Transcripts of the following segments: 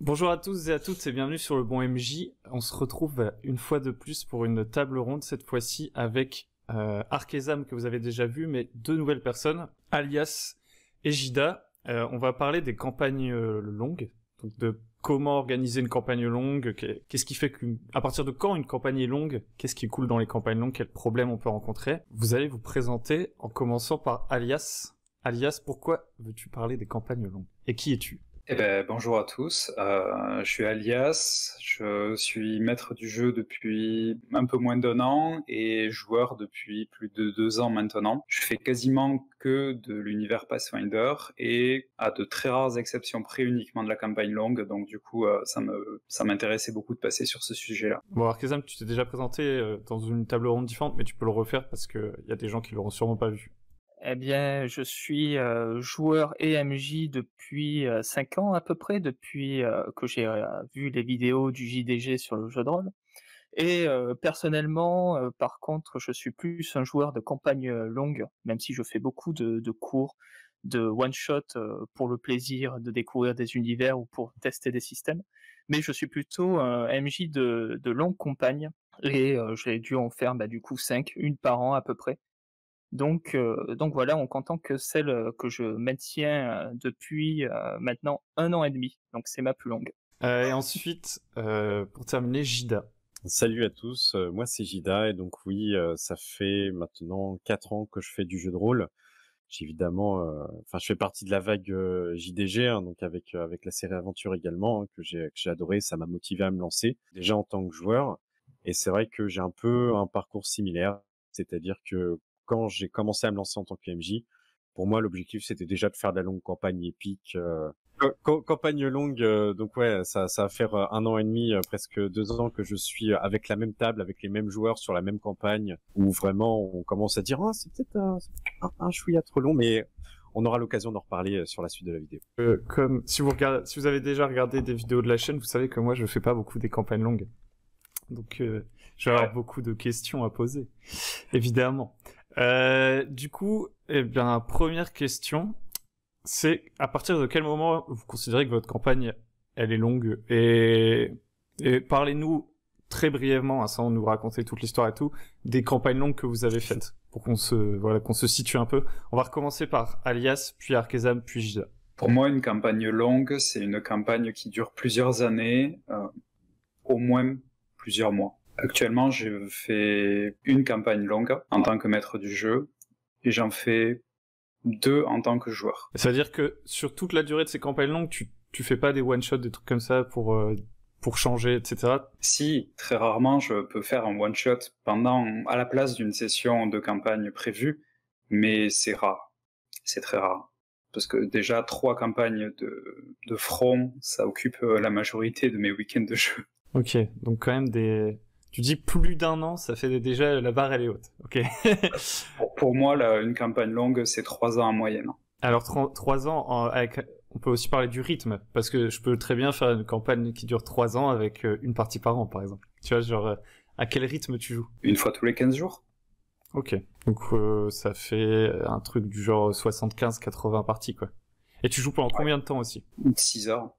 Bonjour à tous et à toutes et bienvenue sur le Bon MJ. On se retrouve une fois de plus pour une table ronde, cette fois-ci avec Arkezam que vous avez déjà vu, mais deux nouvelles personnes, Alias et Jida. On va parler des campagnes longues, donc de comment organiser une campagne longue, qu'est-ce qui fait à partir de quand une campagne est longue, qu'est-ce qui coule dans les campagnes longues, quels problèmes on peut rencontrer. Vous allez vous présenter en commençant par Alias. Alias, pourquoi veux-tu parler des campagnes longues? Et qui es-tu? Bonjour à tous, je suis Alias, je suis maître du jeu depuis un peu moins d'un an et joueur depuis plus de 2 ans maintenant. Je fais quasiment que de l'univers Pathfinder et à de très rares exceptions près uniquement de la campagne longue, donc du coup ça m'intéressait beaucoup de passer sur ce sujet-là. Bon, Arkezam, tu t'es déjà présenté dans une table ronde différente, mais tu peux le refaire parce que y a des gens qui l'auront sûrement pas vu. Eh bien, je suis joueur et MJ depuis 5 ans à peu près, depuis que j'ai vu les vidéos du JDG sur le jeu de rôle. Et personnellement, par contre, je suis plus un joueur de campagne longue, même si je fais beaucoup de cours, de one-shot pour le plaisir de découvrir des univers ou pour tester des systèmes. Mais je suis plutôt un MJ de longue campagne, et j'ai dû en faire du coup 5, une par an à peu près. Donc voilà, on comptant que celle que je maintiens depuis maintenant 1 an et demi. Donc c'est ma plus longue. Et ensuite, pour terminer, Jida. Salut à tous, moi c'est Jida et donc oui, ça fait maintenant 4 ans que je fais du jeu de rôle. J'ai évidemment, je fais partie de la vague JDG, hein, donc avec la série Aventure également, hein, que j'ai adoré, ça m'a motivé à me lancer, déjà en tant que joueur. Et c'est vrai que j'ai un peu un parcours similaire, c'est-à-dire que quand j'ai commencé à me lancer en tant que MJ, pour moi l'objectif c'était déjà de faire de la longue campagne épique, campagne longue, donc ouais, ça va faire 1 an et demi, presque 2 ans que je suis avec la même table, avec les mêmes joueurs sur la même campagne, où vraiment on commence à dire ah c'est peut-être un chouïa trop long, mais on aura l'occasion d'en reparler sur la suite de la vidéo. Comme si vous avez déjà regardé des vidéos de la chaîne, vous savez que moi je fais pas beaucoup des campagnes longues, donc je vais avoir beaucoup de questions à poser, évidemment. Du coup, première question. C'est à partir de quel moment vous considérez que votre campagne elle est longue et parlez-nous très brièvement, hein, sans nous raconter toute l'histoire et tout, des campagnes longues que vous avez faites pour qu'on se situe un peu. On va recommencer par Alias, puis Arkezam, puis Jida. Pour moi, une campagne longue, c'est une campagne qui dure plusieurs années, au moins plusieurs mois. Actuellement, je fais une campagne longue en tant que maître du jeu et j'en fais 2 en tant que joueur. Ça veut dire que sur toute la durée de ces campagnes longues, tu fais pas des one-shots, des trucs comme ça pour changer, etc. Si, très rarement, je peux faire un one-shot à la place d'une session de campagne prévue, mais c'est rare. C'est très rare. Parce que déjà, 3 campagnes de front, ça occupe la majorité de mes week-ends de jeu. Ok, donc quand même Tu dis plus d'1 an, ça fait déjà la barre elle est haute. Ok. Pour moi, une campagne longue, c'est 3 ans en moyenne. Alors 3 ans, on peut aussi parler du rythme, parce que je peux très bien faire une campagne qui dure 3 ans avec une partie par an, par exemple. Tu vois, genre, à quel rythme tu joues? Une fois tous les 15 jours. Ok, donc ça fait un truc du genre 75-80 parties, quoi. Et tu joues pendant combien de temps aussi? 6 heures.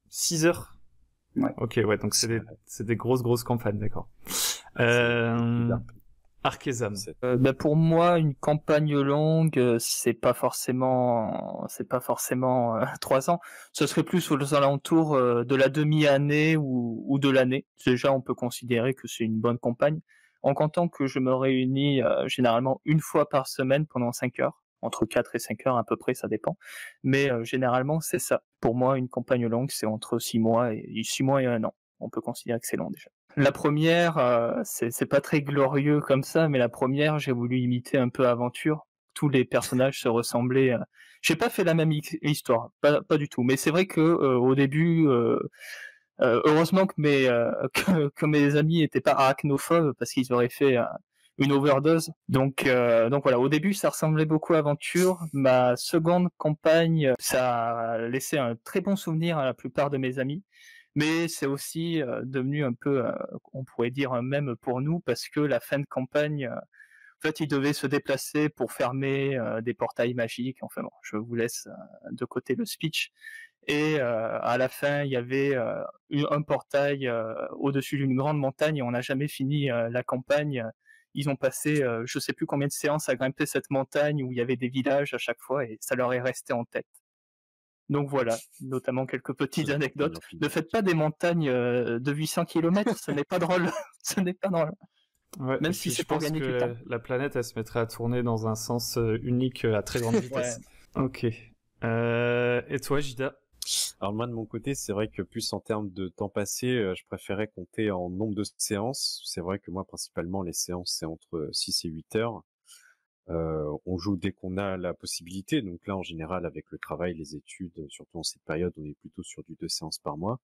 6 heures? Ouais. Ok, ouais, donc c'est des grosses campagnes, d'accord. Arkezam. Pour moi, une campagne longue, c'est pas forcément 3 ans. Ce serait plus aux alentours de la demi-année ou de l'année. Déjà, on peut considérer que c'est une bonne campagne. En comptant que je me réunis généralement une fois par semaine pendant 5 heures. Entre 4 et 5 heures à peu près, ça dépend. Mais généralement, c'est ça. Pour moi, une campagne longue, c'est entre 6 mois et 1 an. On peut considérer que c'est long déjà. La première, c'est pas très glorieux comme ça, mais la première, j'ai voulu imiter un peu Aventure. Tous les personnages se ressemblaient. J'ai pas fait la même histoire, pas du tout. Mais c'est vrai que au début, heureusement que mes amis étaient pas arachnophobes parce qu'ils auraient fait une overdose. Donc voilà, au début ça ressemblait beaucoup à Aventure. Ma seconde campagne, ça a laissé un très bon souvenir à la plupart de mes amis. Mais c'est aussi devenu un peu, on pourrait dire un mème pour nous, parce que la fin de campagne, en fait, ils devaient se déplacer pour fermer des portails magiques. Enfin bon, je vous laisse de côté le speech. Et à la fin, il y avait un portail au-dessus d'une grande montagne et on n'a jamais fini la campagne. Ils ont passé je sais plus combien de séances à grimper cette montagne où il y avait des villages à chaque fois et ça leur est resté en tête. Donc voilà, notamment quelques petites anecdotes. Ne faites pas des montagnes de 800 km, ce n'est pas drôle. Ce n'est pas drôle. Ouais, Même si c'est pour gagner du temps. La planète, elle se mettrait à tourner dans un sens unique à très grande vitesse. Ouais. Ok. Et toi, Jida? Alors moi de mon côté, c'est vrai que plus en termes de temps passé, je préférais compter en nombre de séances. C'est vrai que moi principalement les séances c'est entre 6 et 8 heures. On joue dès qu'on a la possibilité. Donc là en général avec le travail, les études, surtout en cette période, on est plutôt sur du 2 séances par mois.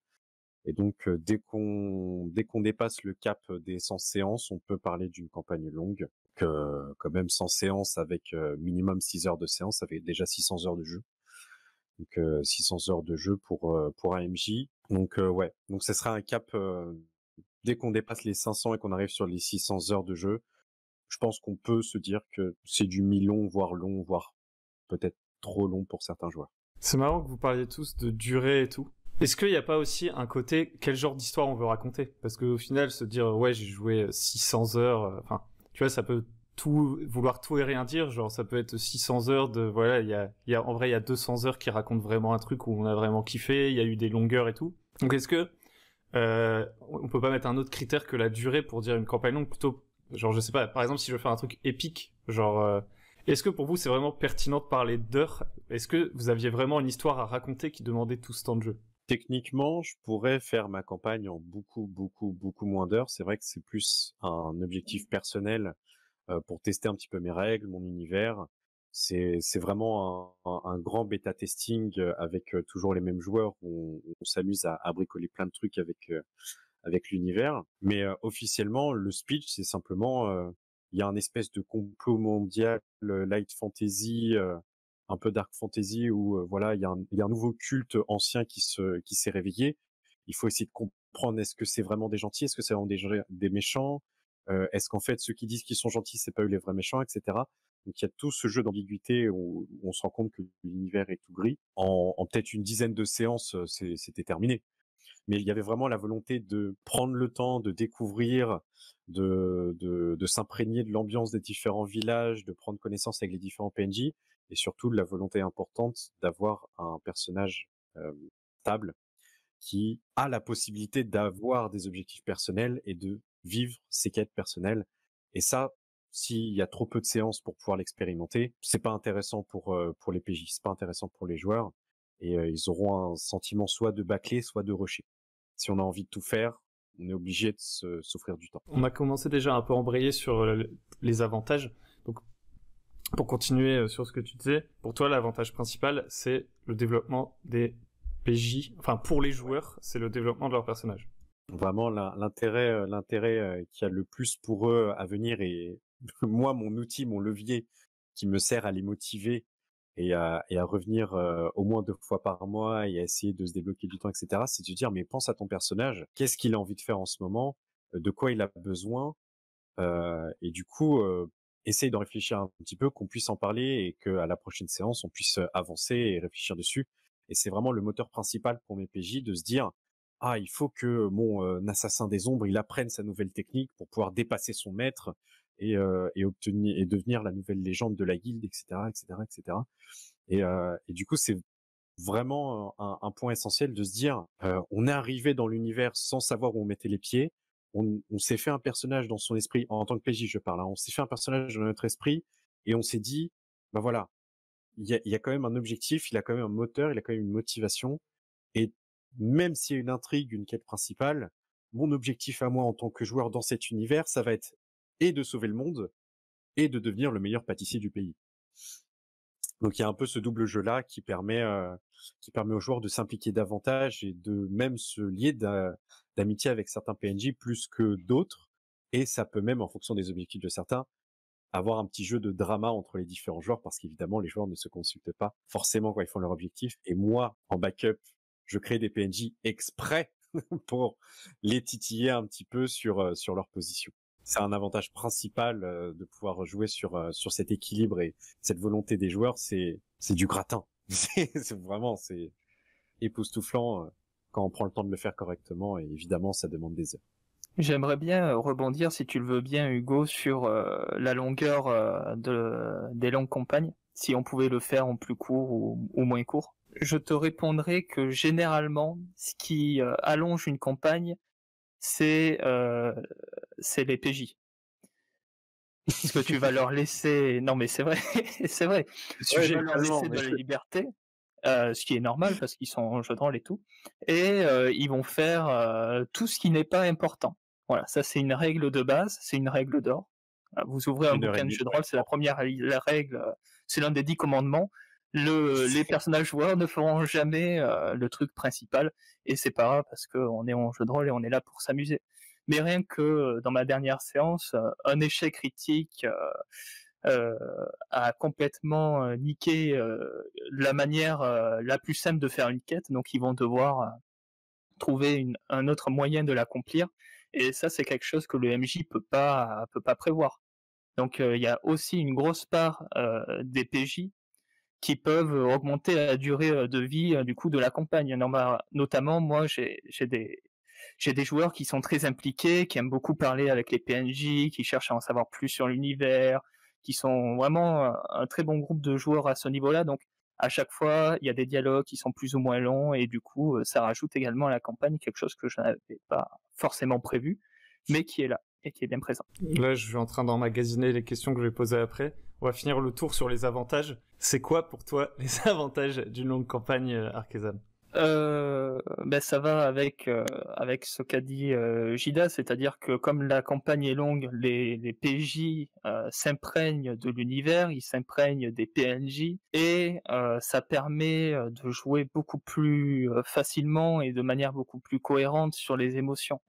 Et donc dès qu'on dépasse le cap des 100 séances, on peut parler d'une campagne longue. Quand même 100 séances avec minimum 6 heures de séance, ça fait déjà 600 heures de jeu. Donc 600 heures de jeu pour un MJ. Donc ouais, donc ce sera un cap dès qu'on dépasse les 500 et qu'on arrive sur les 600 heures de jeu. Je pense qu'on peut se dire que c'est du mi-long, voire peut-être trop long pour certains joueurs. C'est marrant que vous parliez tous de durée et tout. Est-ce qu'il n'y a pas aussi un côté quel genre d'histoire on veut raconter? Parce qu'au final, se dire ouais j'ai joué 600 heures, enfin tu vois ça peut vouloir tout et rien dire, genre ça peut être 600 heures de voilà, en vrai il y a 200 heures qui racontent vraiment un truc où on a vraiment kiffé, il y a eu des longueurs et tout. Donc est-ce que on peut pas mettre un autre critère que la durée pour dire une campagne longue, plutôt genre je sais pas, par exemple si je veux faire un truc épique, genre est-ce que pour vous c'est vraiment pertinent de parler d'heures? Est-ce que vous aviez vraiment une histoire à raconter qui demandait tout ce temps de jeu? Techniquement, je pourrais faire ma campagne en beaucoup moins d'heures. C'est vrai que c'est plus un objectif personnel pour tester un petit peu mes règles, mon univers. C'est vraiment un grand bêta testing avec toujours les mêmes joueurs où on s'amuse à bricoler plein de trucs avec l'univers. Mais officiellement, le speech, c'est simplement il y a un espèce de complot mondial light fantasy, un peu dark fantasy où voilà, il y a un nouveau culte ancien qui s'est réveillé. Il faut essayer de comprendre, est-ce que c'est vraiment des gentils, est-ce que c'est vraiment des méchants, est-ce qu'en fait ceux qui disent qu'ils sont gentils c'est pas eux les vrais méchants, etc. Donc il y a tout ce jeu d'ambiguïté où on se rend compte que l'univers est tout gris. En peut-être une dizaine de séances, c'était terminé. Mais il y avait vraiment la volonté de prendre le temps de découvrir, de s'imprégner de l'ambiance des différents villages, de prendre connaissance avec les différents PNJ, et surtout de la volonté importante d'avoir un personnage stable qui a la possibilité d'avoir des objectifs personnels et de vivre ses quêtes personnelles. Et ça, s'il y a trop peu de séances pour pouvoir l'expérimenter, c'est pas intéressant pour les PJ, c'est pas intéressant pour les joueurs. Et ils auront un sentiment soit de bâcler, soit de rusher. Si on a envie de tout faire, on est obligé de s'offrir du temps. On a commencé déjà un peu à embrayer sur les avantages. Donc, pour continuer sur ce que tu disais, pour toi, l'avantage principal, c'est le développement des PJ. Enfin, pour les joueurs, c'est le développement de leur personnage. Vraiment, l'intérêt qu'il y a le plus pour eux à venir, et moi, mon outil, mon levier qui me sert à les motiver et à revenir au moins 2 fois par mois et à essayer de se débloquer du temps, etc. C'est de se dire, mais pense à ton personnage, qu'est-ce qu'il a envie de faire en ce moment, de quoi il a besoin, et du coup, essaye d'en réfléchir un petit peu, qu'on puisse en parler et qu'à la prochaine séance, on puisse avancer et réfléchir dessus. Et c'est vraiment le moteur principal pour mes PJ de se dire, ah, il faut que mon assassin des ombres, il apprenne sa nouvelle technique pour pouvoir dépasser son maître et obtenir et devenir la nouvelle légende de la guilde, etc., etc., etc. Et du coup, c'est vraiment un point essentiel de se dire, on est arrivé dans l'univers sans savoir où on mettait les pieds. On s'est fait un personnage dans son esprit, en tant que PJ, je parle, hein, on s'est fait un personnage dans notre esprit et on s'est dit, bah voilà, il y a quand même un objectif, il a quand même un moteur, il a quand même une motivation. Et même s'il y a une intrigue, une quête principale, mon objectif à moi en tant que joueur dans cet univers, ça va être et de sauver le monde et de devenir le meilleur pâtissier du pays. Donc il y a un peu ce double jeu-là qui permet aux joueurs de s'impliquer davantage et de même se lier d'amitié avec certains PNJ plus que d'autres. Et ça peut même, en fonction des objectifs de certains, avoir un petit jeu de drama entre les différents joueurs, parce qu'évidemment, les joueurs ne se consultent pas forcément quand ils font leur objectif. Et moi, en backup, je crée des PNJ exprès pour les titiller un petit peu sur leur position. C'est un avantage principal de pouvoir jouer sur cet équilibre et cette volonté des joueurs. C'est du gratin. C'est vraiment époustouflant quand on prend le temps de le faire correctement, et évidemment, ça demande des heures. J'aimerais bien rebondir, si tu le veux bien, Hugo, sur la longueur des longues campagnes, si on pouvait le faire en plus court ou moins court. Je te répondrai que généralement, ce qui allonge une campagne, c'est les PJ. Parce que tu vas leur laisser... Non mais c'est vrai, c'est vrai. Tu vas leur laisser de la liberté, ce qui est normal parce qu'ils sont en jeu de rôle et tout. Et ils vont faire tout ce qui n'est pas important. Voilà, ça c'est une règle de base, c'est une règle d'or. Vous ouvrez un bouquin de jeu de rôle, c'est la première règle, c'est l'un des 10 commandements. Les personnages joueurs ne feront jamais le truc principal, et c'est pas grave parce qu'on est en jeu de rôle et on est là pour s'amuser. Mais rien que dans ma dernière séance, un échec critique a complètement niqué la manière la plus simple de faire une quête, donc ils vont devoir trouver un autre moyen de l'accomplir, et ça c'est quelque chose que le MJ peut pas prévoir. Donc il y a aussi une grosse part des PJ qui peuvent augmenter la durée de vie du coup de la campagne. Notamment moi j'ai des joueurs qui sont très impliqués, qui aiment beaucoup parler avec les PNJ, qui cherchent à en savoir plus sur l'univers, qui sont vraiment un très bon groupe de joueurs à ce niveau-là. Donc à chaque fois, il y a des dialogues qui sont plus ou moins longs, et du coup, ça rajoute également à la campagne quelque chose que je n'avais pas forcément prévu, mais qui est là et qui est bien présent. Là, je suis en train d'emmagasiner les questions que je vais poser après. On va finir le tour sur les avantages. C'est quoi pour toi les avantages d'une longue campagne Arkézam ? Ça va avec ce qu'a dit Gida, c'est-à-dire que comme la campagne est longue, les PJ s'imprègnent de l'univers, ils s'imprègnent des PNJ, et ça permet de jouer beaucoup plus facilement et de manière beaucoup plus cohérente sur les émotions.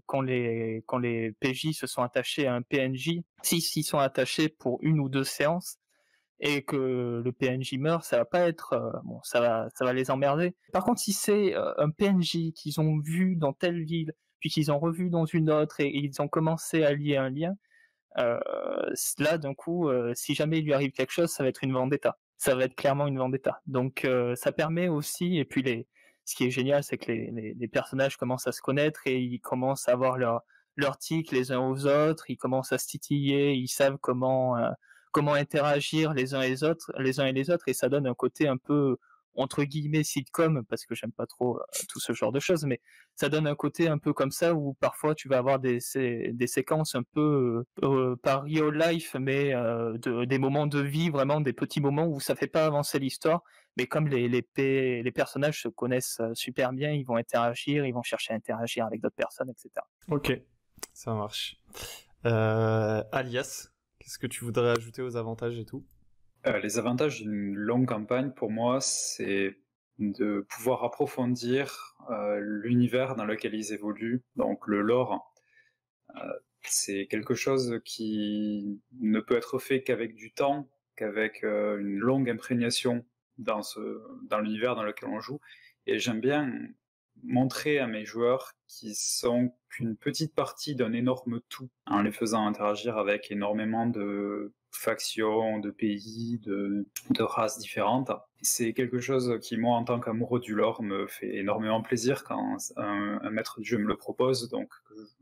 Quand les PJ se sont attachés à un PNJ, s'ils sont attachés pour une ou deux séances, et que le PNJ meurt, ça va pas être ça va les emmerder. Par contre, si c'est un PNJ qu'ils ont vu dans telle ville, puis qu'ils ont revu dans une autre, et ils ont commencé à lier un lien, là d'un coup, si jamais il lui arrive quelque chose, ça va être une vendetta. Ça va être clairement une vendetta. Donc ça permet aussi, et puis ce qui est génial, c'est que les personnages commencent à se connaître, et ils commencent à avoir leur tic les uns aux autres, ils commencent à se titiller, ils savent comment interagir les uns et les autres, et ça donne un côté un peu entre guillemets sitcom, parce que j'aime pas trop tout ce genre de choses, mais ça donne un côté un peu comme ça, où parfois tu vas avoir des séquences un peu pas real life, mais des moments de vie, vraiment des petits moments où ça fait pas avancer l'histoire, mais comme les personnages se connaissent super bien, ils vont interagir, ils vont chercher à interagir avec d'autres personnes, etc. Ok, ça marche. Alias, qu'est-ce que tu voudrais ajouter aux avantages et tout ? Les avantages d'une longue campagne, pour moi, c'est de pouvoir approfondir l'univers dans lequel ils évoluent, donc le lore. C'est quelque chose qui ne peut être fait qu'avec du temps, qu'avec une longue imprégnation dans l'univers dans lequel on joue. Et j'aime bien montrer à mes joueurs qu'ils sont qu'une petite partie d'un énorme tout, en les faisant interagir avec énormément de factions, de pays, de races différentes. C'est quelque chose qui, moi, en tant qu'amoureux du lore, me fait énormément plaisir quand un maître du jeu me le propose, donc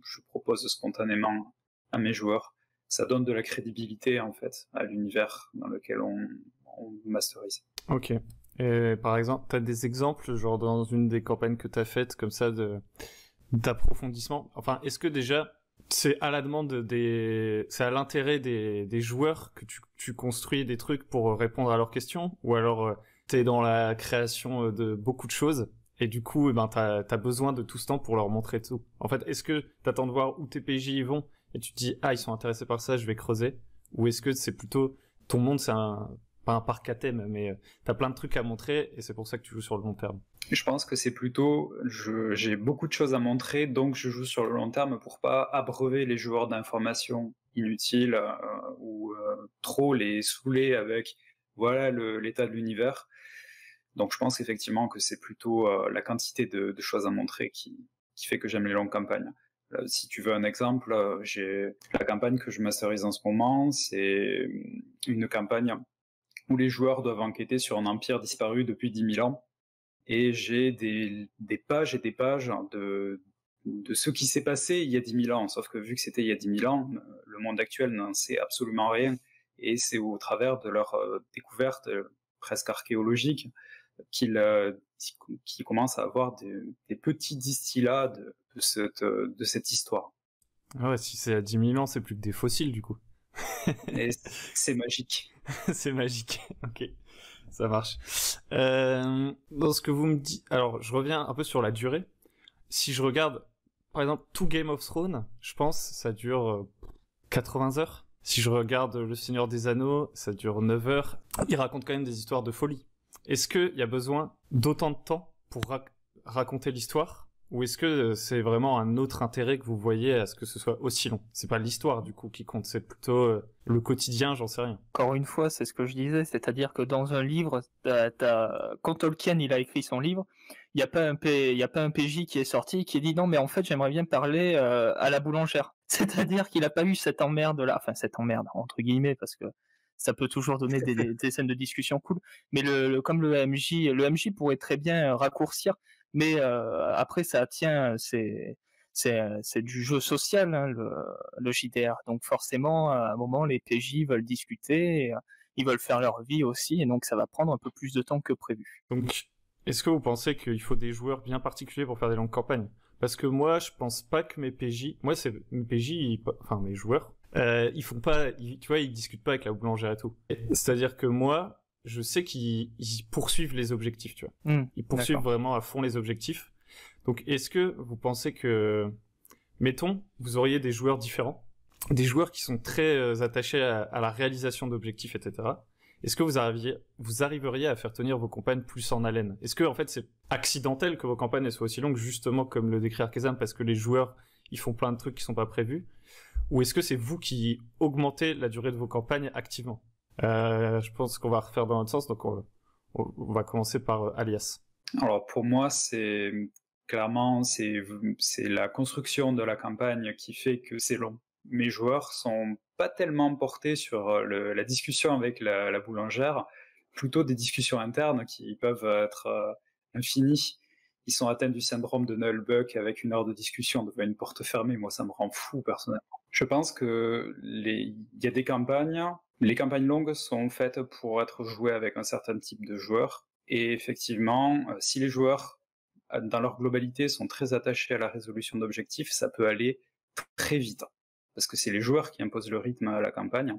je propose spontanément à mes joueurs. Ça donne de la crédibilité, en fait, à l'univers dans lequel on masterise. Ok. Et par exemple, t'as des exemples, genre dans une des campagnes que t'as faites, comme ça, d'approfondissement. Enfin, est-ce que déjà, c'est à la demande c'est à l'intérêt des joueurs que tu construis des trucs pour répondre à leurs questions, ou alors t'es dans la création de beaucoup de choses, et du coup, t'as besoin de tout ce temps pour leur montrer tout. En fait, est-ce que t'attends de voir où tes PJ y vont, et tu te dis, ah, ils sont intéressés par ça, je vais creuser, ou est-ce que c'est plutôt, ton monde, c'est pas un parc à thème, mais t'as plein de trucs à montrer, et c'est pour ça que tu joues sur le long terme. Je pense que c'est plutôt, j'ai beaucoup de choses à montrer, donc je joue sur le long terme pour pas abreuver les joueurs d'informations inutiles ou trop les saouler avec voilà l'état de l'univers. Donc je pense effectivement que c'est plutôt la quantité de choses à montrer qui fait que j'aime les longues campagnes. Si tu veux un exemple, la campagne que je masterise en ce moment, c'est une campagne où les joueurs doivent enquêter sur un empire disparu depuis 10 000 ans. et j'ai des pages et des pages de ce qui s'est passé il y a 10 000 ans. Sauf que vu que c'était il y a 10 000 ans, le monde actuel n'en sait absolument rien. Et c'est au travers de leurs découvertes presque archéologiques qu'ils commencent à avoir des petits distillats de cette histoire. Ah ouais, si c'est à 10 000 ans, c'est plus que des fossiles, du coup. Et c'est magique. C'est magique, ok. Ça marche. Dans ce que vous me dites... Alors, je reviens un peu sur la durée. Si je regarde, par exemple, tout Game of Thrones, je pense, ça dure 80 heures. Si je regarde Le Seigneur des Anneaux, ça dure 9 heures. Il raconte quand même des histoires de folie. Est-ce qu'il y a besoin d'autant de temps pour raconter l'histoire ? Ou est-ce que c'est vraiment un autre intérêt que vous voyez à ce que ce soit aussi long ? C'est pas l'histoire, du coup, qui compte, c'est plutôt le quotidien, j'en sais rien. Encore une fois, c'est ce que je disais, c'est-à-dire que dans un livre, quand Tolkien il a écrit son livre, il n'y a pas un PJ qui est sorti et qui a dit non mais en fait j'aimerais bien parler à la boulangère. C'est-à-dire qu'il n'a pas eu cette emmerde là, enfin cette emmerde entre guillemets parce que ça peut toujours donner des scènes de discussion cool, mais comme le MJ pourrait très bien raccourcir, mais après ça tient, c'est du jeu social, hein, le JDR. Donc forcément, à un moment, les PJ veulent discuter, et, ils veulent faire leur vie aussi, et donc ça va prendre un peu plus de temps que prévu. Donc, est-ce que vous pensez qu'il faut des joueurs bien particuliers pour faire des longues campagnes ? Parce que moi, je pense pas que mes PJ... Moi, c'est mes PJ, enfin mes joueurs, ils font pas... tu vois, ils discutent pas avec la boulangère et tout. C'est-à-dire que moi, je sais qu'ils poursuivent les objectifs, tu vois. Ils poursuivent vraiment à fond les objectifs. Donc, est-ce que vous pensez que, mettons, vous auriez des joueurs différents, des joueurs qui sont très attachés à la réalisation d'objectifs, etc. Est-ce que vous arriveriez à faire tenir vos campagnes plus en haleine ? Est-ce que, en fait, c'est accidentel que vos campagnes soient aussi longues, justement, comme le décrit Arkezam, parce que les joueurs, ils font plein de trucs qui sont pas prévus ? Ou est-ce que c'est vous qui augmentez la durée de vos campagnes activement ? Je pense qu'on va refaire dans l'autre sens, donc on va commencer par Alias. Alors, pour moi, clairement, c'est la construction de la campagne qui fait que c'est long. Mes joueurs sont pas tellement portés sur la discussion avec la boulangère, plutôt des discussions internes qui peuvent être infinies. Ils sont atteints du syndrome de Nullbuck avec 1 heure de discussion devant une porte fermée. Moi, ça me rend fou, personnellement. Je pense que il y a des campagnes. Les campagnes longues sont faites pour être jouées avec un certain type de joueurs. Et effectivement, si les joueurs, dans leur globalité, sont très attachés à la résolution d'objectifs, ça peut aller très vite. Parce que c'est les joueurs qui imposent le rythme à la campagne.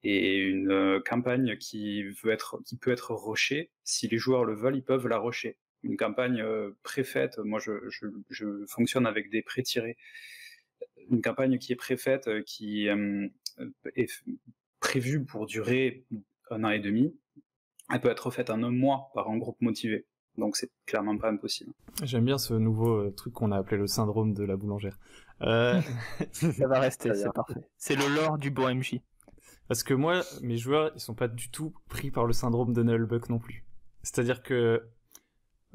Et une campagne qui peut être rushée, si les joueurs le veulent, ils peuvent la rusher. Une campagne préfaite, moi je fonctionne avec des pré-tirés. Une campagne qui est préfaite, qui est prévue pour durer 1 an et demi, elle peut être faite en 1 mois par un groupe motivé. Donc c'est clairement pas impossible. J'aime bien ce nouveau truc qu'on a appelé le syndrome de la boulangère. Ça va rester, c'est parfait. C'est le lore du bon MJ. Parce que moi, mes joueurs, ils sont pas du tout pris par le syndrome de Nullbuck non plus. C'est-à-dire que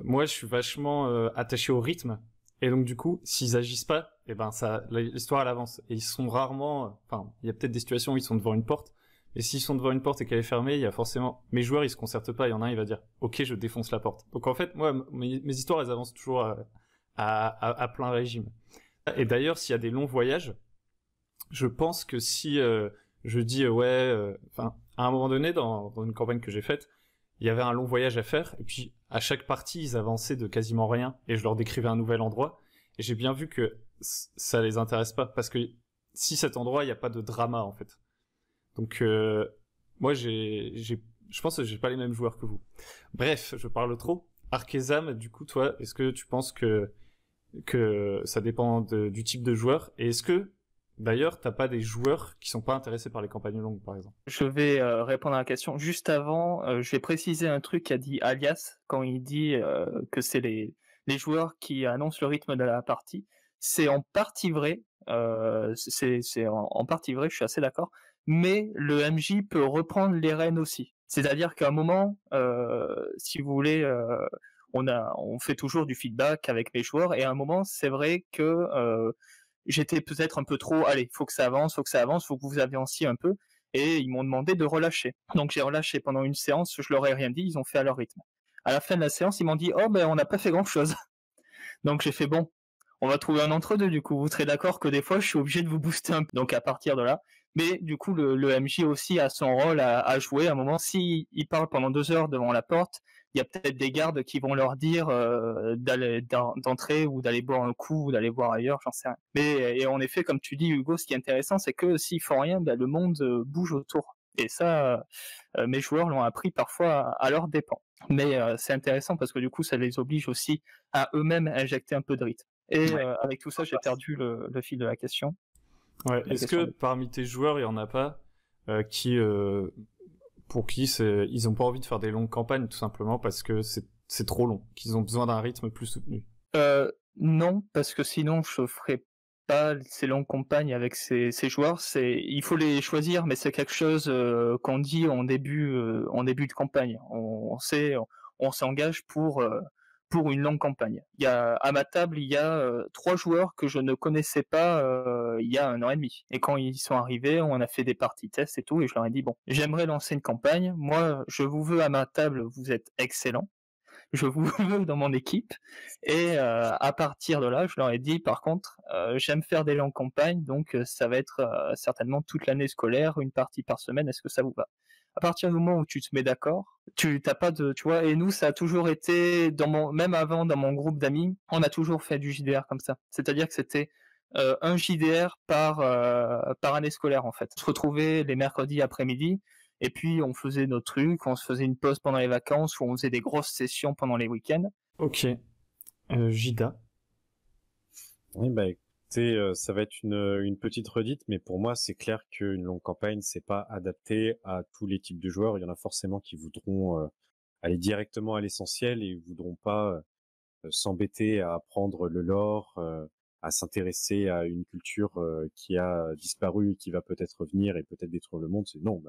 moi, je suis vachement attaché au rythme. Et donc du coup, s'ils agissent pas, eh ben l'histoire elle avance. Et ils sont rarement... Enfin, il y a peut-être des situations où ils sont devant une porte. Et s'ils sont devant une porte et qu'elle est fermée, il y a forcément... Mes joueurs, ils se concertent pas. Il y en a un, il va dire « Ok, je défonce la porte ». Donc en fait, moi, mes histoires, elles avancent toujours à plein régime. Et d'ailleurs, s'il y a des longs voyages, je pense que si je dis à un moment donné, dans une campagne que j'ai faite, il y avait un long voyage à faire, et puis à chaque partie, ils avançaient de quasiment rien, et je leur décrivais un nouvel endroit, et j'ai bien vu que ça les intéresse pas, parce que si cet endroit, il n'y a pas de drama, en fait. Donc, moi, je pense que j'ai pas les mêmes joueurs que vous. Bref, je parle trop. Arkezam, du coup, toi, est-ce que tu penses que ça dépend du type de joueur, et est-ce que d'ailleurs, t'as pas des joueurs qui sont pas intéressés par les campagnes longues, par exemple ? Je vais répondre à la question. Juste avant, je vais préciser un truc qu'a dit Alias quand il dit que c'est les joueurs qui annoncent le rythme de la partie. C'est en partie vrai. C'est en partie vrai, je suis assez d'accord. Mais le MJ peut reprendre les rênes aussi. C'est-à-dire qu'à un moment, si vous voulez, on fait toujours du feedback avec les joueurs, et à un moment, c'est vrai que j'étais peut-être un peu trop, allez, faut que ça avance, faut que vous avanciez un peu, et ils m'ont demandé de relâcher. Donc j'ai relâché pendant une séance, je leur ai rien dit, ils ont fait à leur rythme. À la fin de la séance, ils m'ont dit, oh, ben, on n'a pas fait grand chose. Donc, j'ai fait, bon, on va trouver un entre-deux, du coup. Vous serez d'accord que des fois, je suis obligé de vous booster un peu. Donc, à partir de là. Mais, du coup, le MJ aussi a son rôle à jouer. À un moment, s'il parle pendant 2 heures devant la porte, il y a peut-être des gardes qui vont leur dire d'entrer ou d'aller boire un coup ou d'aller voir ailleurs, j'en sais rien. Mais et en effet, comme tu dis, Hugo, ce qui est intéressant, c'est que s'ils font rien, le monde bouge autour. Et ça, mes joueurs l'ont appris parfois à leurs dépens. Mais c'est intéressant parce que du coup, ça les oblige aussi à eux-mêmes injecter un peu de rythme. Et avec tout ça, j'ai perdu le fil de la question. Ouais. Est-ce que parmi tes joueurs, il y en a pas pour qui ils ont pas envie de faire des longues campagnes, tout simplement parce que c'est trop long, qu'ils ont besoin d'un rythme plus soutenu? Non, parce que sinon je ferais pas ces longues campagnes avec ces joueurs. Il faut les choisir, mais c'est quelque chose qu'on dit en début de campagne. On s'engage pour une longue campagne. À ma table, il y a 3 joueurs que je ne connaissais pas il y a 1 an et demi. Et quand ils sont arrivés, on a fait des parties tests et tout, et je leur ai dit, bon, j'aimerais lancer une campagne. Moi, je vous veux à ma table, vous êtes excellents. Je vous veux dans mon équipe. Et à partir de là, je leur ai dit, par contre, j'aime faire des longues campagnes, donc ça va être certainement toute l'année scolaire, une partie par semaine. Est-ce que ça vous va? À partir du moment où tu te mets d'accord, tu vois, et nous, ça a toujours été, même avant, dans mon groupe d'amis, on a toujours fait du JDR comme ça. C'est-à-dire que c'était un JDR par année scolaire, en fait. On se retrouvait les mercredis après-midi, et puis on faisait nos trucs, on se faisait une pause pendant les vacances, ou on faisait des grosses sessions pendant les week-ends. Ok. Gida? Oui, ça va être une petite redite, mais pour moi, c'est clair qu'une longue campagne, c'est pas adapté à tous les types de joueurs. Il y en a forcément qui voudront aller directement à l'essentiel et voudront pas s'embêter à apprendre le lore, à s'intéresser à une culture qui a disparu et qui va peut-être revenir et peut-être détruire le monde. C'est non,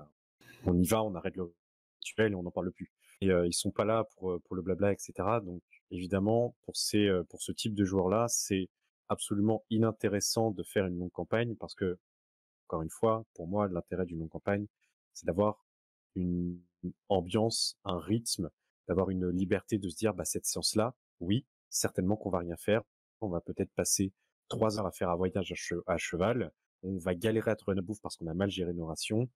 on y va, on arrête le rituel et on n'en parle plus. Et ils sont pas là pour le blabla, etc. Donc évidemment, pour ce type de joueurs-là, c'est absolument inintéressant de faire une longue campagne parce que, encore une fois, pour moi, l'intérêt d'une longue campagne, c'est d'avoir une ambiance, un rythme, d'avoir une liberté de se dire, cette séance-là, oui, certainement qu'on va rien faire. On va peut-être passer 3 heures à faire un voyage à cheval. On va galérer à trouver notre bouffe parce qu'on a mal géré nos rations.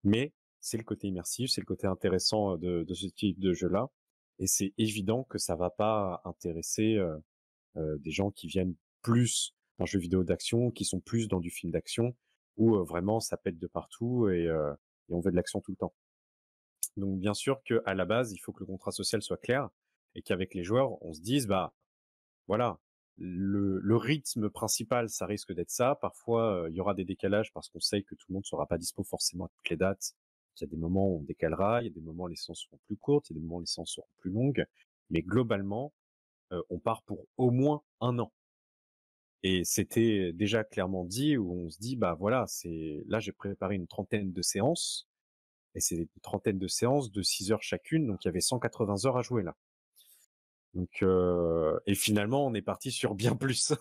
Mais c'est le côté immersif, c'est le côté intéressant de ce type de jeu-là. Et c'est évident que ça va pas intéresser des gens qui viennent plus d'un jeu vidéo d'action, qui sont plus dans du film d'action, où vraiment ça pète de partout et on veut de l'action tout le temps. Donc bien sûr que à la base, il faut que le contrat social soit clair et qu'avec les joueurs, on se dise voilà, le rythme principal, ça risque d'être ça. Parfois, il y aura des décalages parce qu'on sait que tout le monde sera pas dispo forcément à toutes les dates. Il y a des moments où on décalera, il y a des moments où les séances seront plus courtes, il y a des moments où les séances seront plus longues, mais globalement, on part pour au moins 1 an. Et c'était déjà clairement dit où on se dit voilà, là j'ai préparé une 30aine de séances et c'est une 30aine de séances de 6 heures chacune, donc il y avait 180 heures à jouer là. Donc et finalement on est parti sur bien plus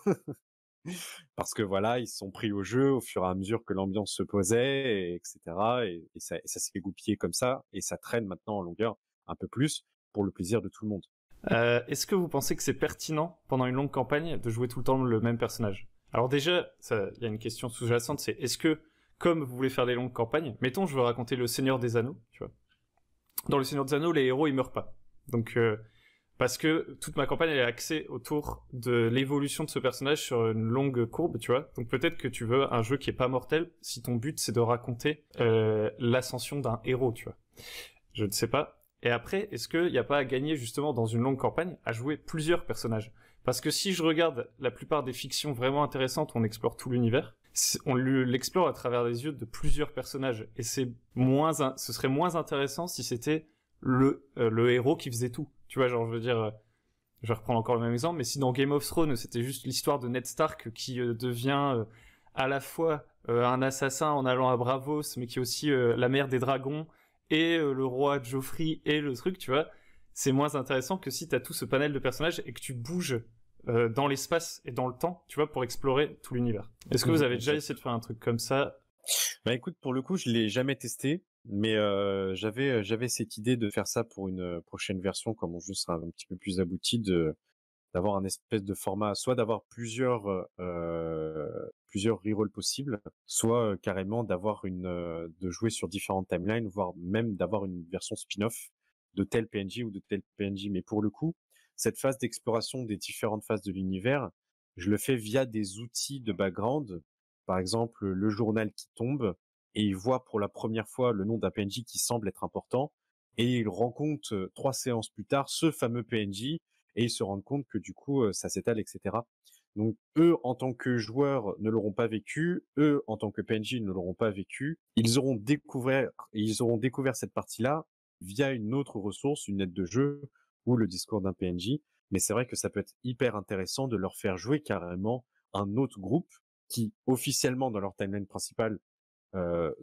parce que voilà, ils se sont pris au jeu au fur et à mesure que l'ambiance se posait, etc. Et ça s'est goupillé comme ça et ça traîne maintenant en longueur un peu plus pour le plaisir de tout le monde. Est-ce que vous pensez que c'est pertinent, pendant une longue campagne, de jouer tout le temps le même personnage? Alors déjà, il y a une question sous-jacente, c'est est-ce que, comme vous voulez faire des longues campagnes, mettons, je veux raconter le Seigneur des Anneaux, tu vois. Dans le Seigneur des Anneaux, les héros, ils meurent pas. Donc, parce que toute ma campagne, elle est axée autour de l'évolution de ce personnage sur une longue courbe, tu vois. Donc peut-être que tu veux un jeu qui est pas mortel, si ton but, c'est de raconter l'ascension d'un héros, tu vois. Je ne sais pas. Et après, est-ce qu'il n'y a pas à gagner justement dans une longue campagne à jouer plusieurs personnages? Parce que si je regarde la plupart des fictions vraiment intéressantes où on explore tout l'univers, on l'explore à travers les yeux de plusieurs personnages. Et ce serait moins intéressant si c'était le héros qui faisait tout. Tu vois, genre, je veux dire, je vais reprendre encore le même exemple, mais si dans Game of Thrones, c'était juste l'histoire de Ned Stark qui devient à la fois un assassin en allant à Braavos, mais qui est aussi la mère des dragons, et le roi Joffrey et le truc, tu vois, c'est moins intéressant que si t'as tout ce panel de personnages et que tu bouges dans l'espace et dans le temps, tu vois, pour explorer tout l'univers. Est-ce que vous avez déjà essayé de faire un truc comme ça? Écoute, pour le coup, je l'ai jamais testé. Mais j'avais cette idée de faire ça pour une prochaine version, quand mon jeu sera un petit peu plus abouti, d'avoir un espèce de format, soit d'avoir plusieurs rerolls possibles, soit carrément d'avoir de jouer sur différentes timelines, voire même d'avoir une version spin-off de tel PNJ ou de tel PNJ. Mais pour le coup, cette phase d'exploration des différentes phases de l'univers, je le fais via des outils de background, par exemple le journal qui tombe, et il voit pour la première fois le nom d'un PNJ qui semble être important, et il rencontre 3 séances plus tard ce fameux PNJ, et ils se rendent compte que du coup, ça s'étale, etc. Donc, eux, en tant que joueurs, ne l'auront pas vécu. Eux, en tant que PNJ, ne l'auront pas vécu. Ils auront découvert cette partie-là via une autre ressource, une aide de jeu ou le discours d'un PNJ. Mais c'est vrai que ça peut être hyper intéressant de leur faire jouer carrément un autre groupe qui, officiellement, dans leur timeline principale,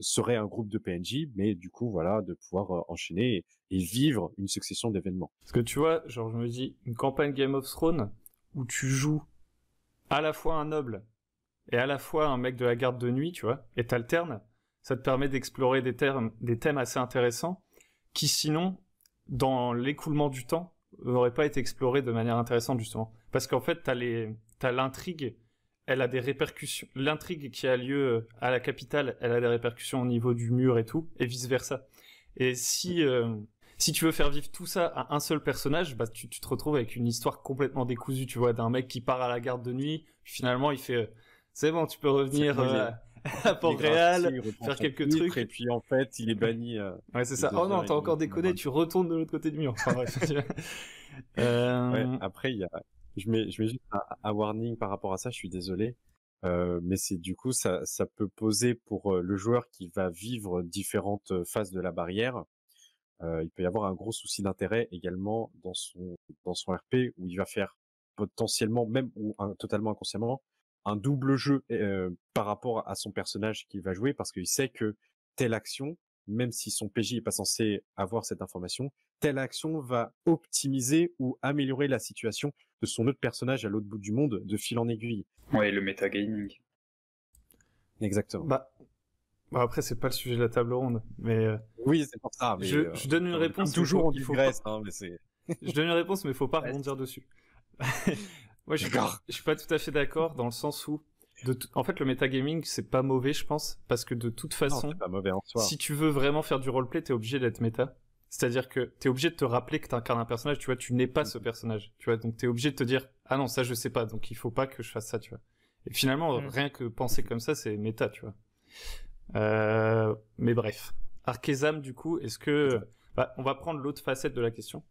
serait un groupe de PNJ, mais du coup, voilà, de pouvoir enchaîner et vivre une succession d'événements. Parce que tu vois, genre je me dis, une campagne Game of Thrones où tu joues à la fois un noble et à la fois un mec de la garde de nuit, tu vois, et t'alternes, ça te permet d'explorer des thèmes assez intéressants qui sinon, dans l'écoulement du temps, n'auraient pas été explorés de manière intéressante justement. Parce qu'en fait, t'as l'intrigue, elle a des répercussions. L'intrigue qui a lieu à la capitale, elle a des répercussions au niveau du mur et tout, et vice versa. Et si tu veux faire vivre tout ça à un seul personnage, bah tu te retrouves avec une histoire complètement décousue, tu vois, d'un mec qui part à la garde de nuit, puis finalement il fait c'est bon, tu peux revenir à Port-Réal, faire quelques trucs, et puis en fait il est banni. Ouais, c'est ça. Oh non, t'as encore déconné, tu retournes de l'autre côté du mur. Enfin, bref. Ouais, après je mets juste un warning par rapport à ça, je suis désolé. Mais c'est du coup ça peut poser pour le joueur qui va vivre différentes phases de la barrière. Il peut y avoir un gros souci d'intérêt également dans son RP, où il va faire potentiellement, même ou totalement inconsciemment, un double jeu par rapport à son personnage qu'il va jouer, parce qu'il sait que telle action, même si son PJ est pas censé avoir cette information, telle action va optimiser ou améliorer la situation de son autre personnage à l'autre bout du monde, de fil en aiguille. Ouais, le metagaming. Exactement. Bah après, c'est pas le sujet de la table ronde, mais oui, c'est pour ça. Mais je donne une réponse. Toujours on digresse, mais c'est. Je donne une réponse, mais faut pas rebondir dessus. Moi, je suis pas tout à fait d'accord dans le sens où, en fait, le metagaming, c'est pas mauvais, je pense, parce que de toute façon, c'est pas mauvais en soi. Si tu veux vraiment faire du roleplay, t'es obligé d'être méta. C'est-à-dire que t'es obligé de te rappeler que t'incarnes un personnage, tu vois, tu n'es pas ce personnage, tu vois, donc t'es obligé de te dire, ah non, ça je sais pas, donc il faut pas que je fasse ça, tu vois. Et finalement, rien que penser comme ça, c'est méta, tu vois. Mais bref. Arkezam, du coup, est-ce que... on va prendre l'autre facette de la question.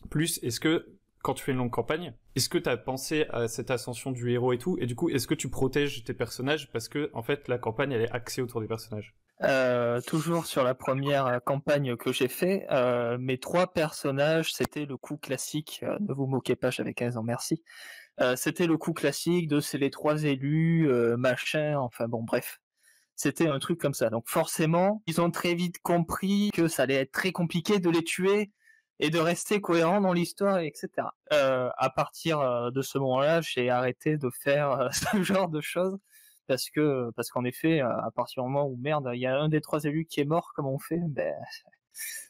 Plus, est-ce que, quand tu fais une longue campagne, est-ce que t'as pensé à cette ascension du héros et tout, et du coup, est-ce que tu protèges tes personnages parce que, en fait, la campagne, elle est axée autour des personnages? Toujours sur la première campagne que j'ai fait, mes 3 personnages, c'était le coup classique, ne vous moquez pas, j'avais 15 ans, merci. C'était le coup classique de c'est les 3 élus, machin, enfin bon, bref. C'était un truc comme ça. Donc forcément, ils ont très vite compris que ça allait être très compliqué de les tuer et de rester cohérent dans l'histoire, etc. À partir de ce moment-là, j'ai arrêté de faire ce genre de choses parce qu'en effet, à partir du moment où merde, il y a un des 3 élus qui est mort, comment on fait? Ben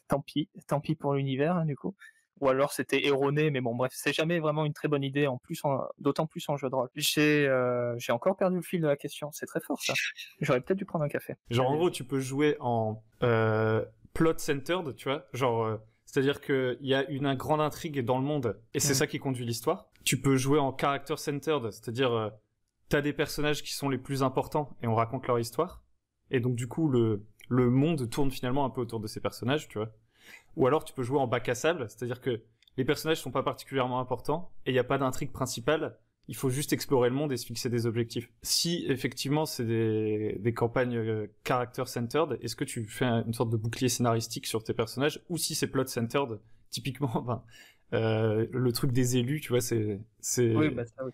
tant pis pour l'univers, hein, du coup. Ou alors c'était erroné, mais bon bref, c'est jamais vraiment une très bonne idée, d'autant plus en jeu de rôle. J'ai encore perdu le fil de la question, c'est très fort ça. J'aurais peut-être dû prendre un café. Genre en gros, tu peux jouer en plot-centered, tu vois, genre c'est-à-dire qu'il y a une grande intrigue dans le monde, et c'est ça qui conduit l'histoire. Tu peux jouer en character-centered, c'est-à-dire t'as des personnages qui sont les plus importants, et on raconte leur histoire. Et donc du coup, le monde tourne finalement un peu autour de ces personnages, tu vois. Ou alors tu peux jouer en bac à sable, c'est-à-dire que les personnages sont pas particulièrement importants et il n'y a pas d'intrigue principale, il faut juste explorer le monde et se fixer des objectifs. Si effectivement c'est des campagnes character-centered, est-ce que tu fais une sorte de bouclier scénaristique sur tes personnages, ou si c'est plot-centered, typiquement le truc des élus, tu vois, c'est... Oui, bah ça oui.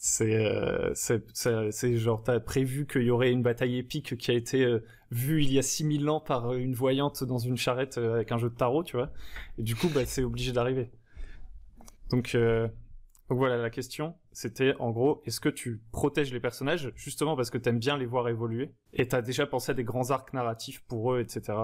C'est genre t'as prévu qu'il y aurait une bataille épique qui a été vue il y a 6000 ans par une voyante dans une charrette avec un jeu de tarot, tu vois, et du coup c'est obligé d'arriver. Donc Donc voilà, la question, c'était en gros, est-ce que tu protèges les personnages justement parce que t'aimes bien les voir évoluer et t'as déjà pensé à des grands arcs narratifs pour eux, etc.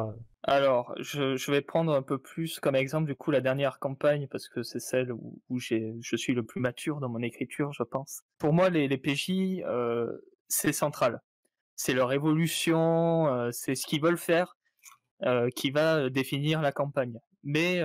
Alors, je vais prendre un peu plus comme exemple du coup la dernière campagne parce que c'est celle où je suis le plus mature dans mon écriture, je pense. Pour moi, les PJ, c'est central. C'est leur évolution, c'est ce qu'ils veulent faire qui va définir la campagne. Mais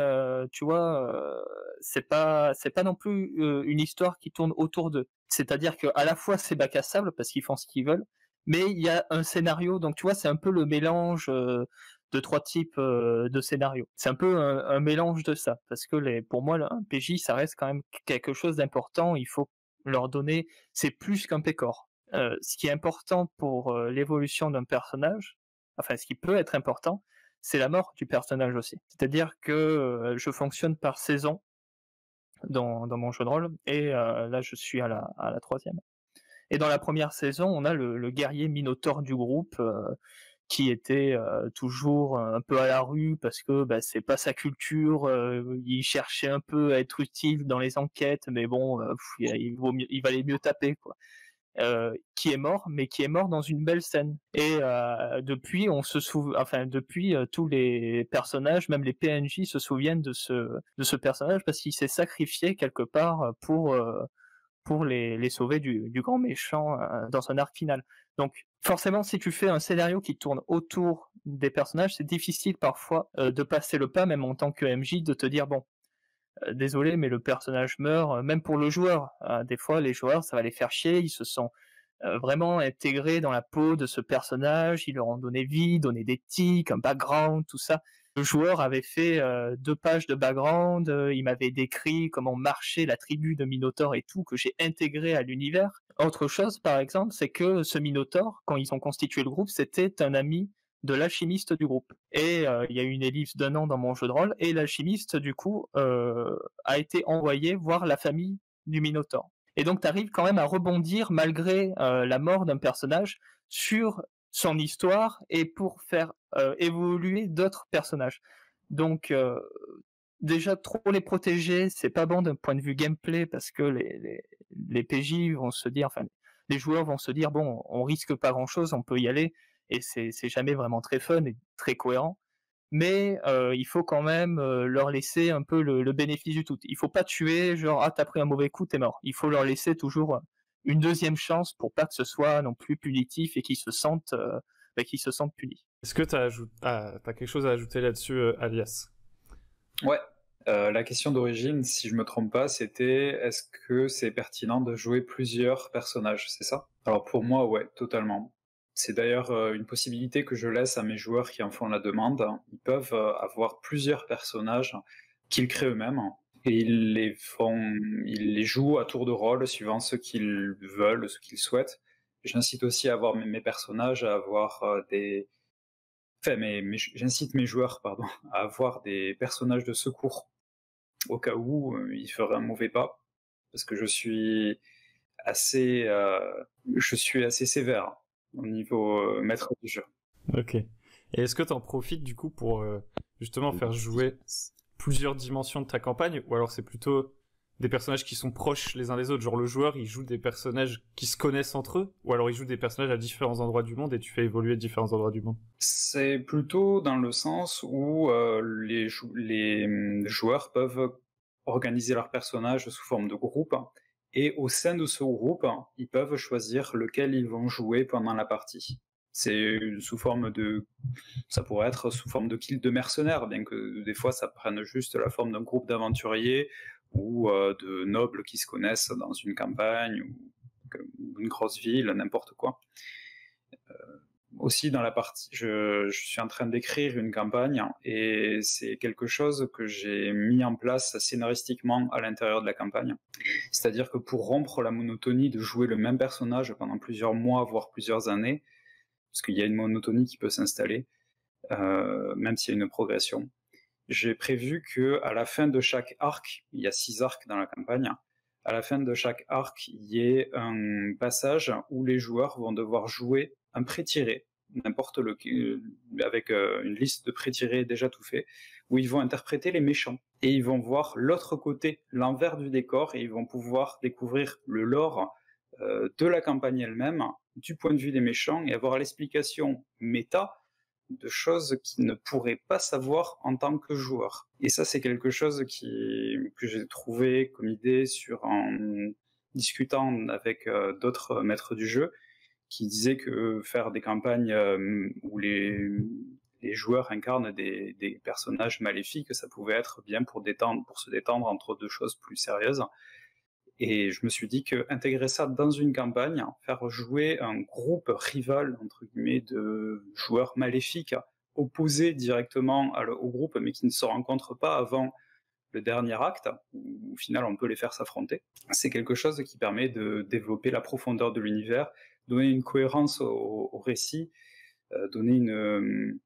tu vois, c'est pas non plus une histoire qui tourne autour d'eux. C'est-à-dire que à la fois c'est bac à sable parce qu'ils font ce qu'ils veulent, mais il y a un scénario. Donc tu vois, c'est un peu le mélange de trois types de scénarios. C'est un peu un mélange de ça parce que pour moi, un PJ, ça reste quand même quelque chose d'important. Il faut leur donner, c'est plus qu'un pécor. Ce qui est important pour l'évolution d'un personnage, enfin ce qui peut être important, c'est la mort du personnage aussi. C'est-à-dire que je fonctionne par saison dans mon jeu de rôle, et là je suis à la troisième. Et dans la première saison, on a le guerrier minotaure du groupe qui était toujours un peu à la rue parce que bah, c'est pas sa culture, il cherchait un peu à être utile dans les enquêtes, mais bon, il valait mieux taper, quoi. Qui est mort, mais qui est mort dans une belle scène. Et depuis, depuis tous les personnages, même les PNJ, se souviennent de ce personnage parce qu'il s'est sacrifié quelque part pour les sauver du grand méchant dans un arc final. Donc forcément, si tu fais un scénario qui tourne autour des personnages, c'est difficile parfois de passer le pas, même en tant que MJ, de te dire bon, désolé, mais le personnage meurt, même pour le joueur. Des fois, les joueurs, ça va les faire chier, ils se sont vraiment intégrés dans la peau de ce personnage, ils leur ont donné vie, donné des tics, un background, tout ça. Le joueur avait fait 2 pages de background, il m'avait décrit comment marchait la tribu de Minotaur et tout, que j'ai intégré à l'univers. Autre chose, par exemple, c'est que ce Minotaur, quand ils ont constitué le groupe, c'était un ami de l'alchimiste du groupe. Et il y a eu une ellipse d'1 an dans mon jeu de rôle, et l'alchimiste, du coup, a été envoyé voir la famille du Minotaur. Et donc, tu arrives quand même à rebondir, malgré la mort d'un personnage, sur son histoire, et pour faire évoluer d'autres personnages. Donc, déjà, trop les protéger, c'est pas bon d'un point de vue gameplay, parce que les PJ vont se dire, enfin, les joueurs vont se dire, bon, on risque pas grand-chose, on peut y aller, et c'est jamais vraiment très fun et très cohérent. Mais il faut quand même leur laisser un peu le bénéfice du tout. Il faut pas tuer, genre t'as pris un mauvais coup, t'es mort. Il faut leur laisser toujours une deuxième chance pour pas que ce soit non plus punitif et qu'ils se sentent punis. Est-ce que t'as quelque chose à ajouter là-dessus, Alias? Ouais. La question d'origine, si je me trompe pas, c'était est-ce que c'est pertinent de jouer plusieurs personnages, c'est ça? Alors pour moi, ouais, totalement. C'est d'ailleurs une possibilité que je laisse à mes joueurs qui en font la demande. Ils peuvent avoir plusieurs personnages qu'ils créent eux-mêmes et ils les jouent à tour de rôle suivant ce qu'ils veulent, ce qu'ils souhaitent. J'incite aussi à avoir mes personnages à avoir j'incite mes joueurs, pardon, à avoir des personnages de secours au cas où ils feraient un mauvais pas, parce que je suis assez sévère au niveau maître du jeu. Ok. Et est-ce que t'en profites du coup pour justement faire jouer plusieurs dimensions de ta campagne, ou alors c'est plutôt des personnages qui sont proches les uns des autres, genre le joueur il joue des personnages qui se connaissent entre eux, ou alors il joue des personnages à différents endroits du monde et tu fais évoluer différents endroits du monde? C'est plutôt dans le sens où les joueurs peuvent organiser leurs personnages sous forme de groupe, et au sein de ce groupe, ils peuvent choisir lequel ils vont jouer pendant la partie. C'est ça pourrait être sous forme de guilde de mercenaires, bien que des fois ça prenne juste la forme d'un groupe d'aventuriers ou de nobles qui se connaissent dans une campagne ou une grosse ville, n'importe quoi. Aussi dans la partie, je suis en train d'écrire une campagne et c'est quelque chose que j'ai mis en place scénaristiquement à l'intérieur de la campagne. C'est-à-dire que pour rompre la monotonie de jouer le même personnage pendant plusieurs mois, voire plusieurs années, parce qu'il y a une monotonie qui peut s'installer, même s'il y a une progression, j'ai prévu que à la fin de chaque arc, il y a 6 arcs dans la campagne, à la fin de chaque arc, il y ait un passage où les joueurs vont devoir jouer un pré-tiré avec une liste de pré-tirés déjà tout fait, où ils vont interpréter les méchants. Et ils vont voir l'autre côté, l'envers du décor, et ils vont pouvoir découvrir le lore de la campagne elle-même, du point de vue des méchants, et avoir l'explication méta de choses qu'ils ne pourraient pas savoir en tant que joueur. Et ça, c'est quelque chose que j'ai trouvé comme idée en discutant avec d'autres maîtres du jeu, qui disaient que faire des campagnes où les joueurs incarnent des personnages maléfiques, ça pouvait être bien pour se détendre entre deux choses plus sérieuses. Et je me suis dit que intégrer ça dans une campagne, faire jouer un groupe rival, entre guillemets, de joueurs maléfiques, opposés directement au groupe, mais qui ne se rencontrent pas avant le dernier acte, où au final on peut les faire s'affronter, c'est quelque chose qui permet de développer la profondeur de l'univers, donner une cohérence au récit, donner une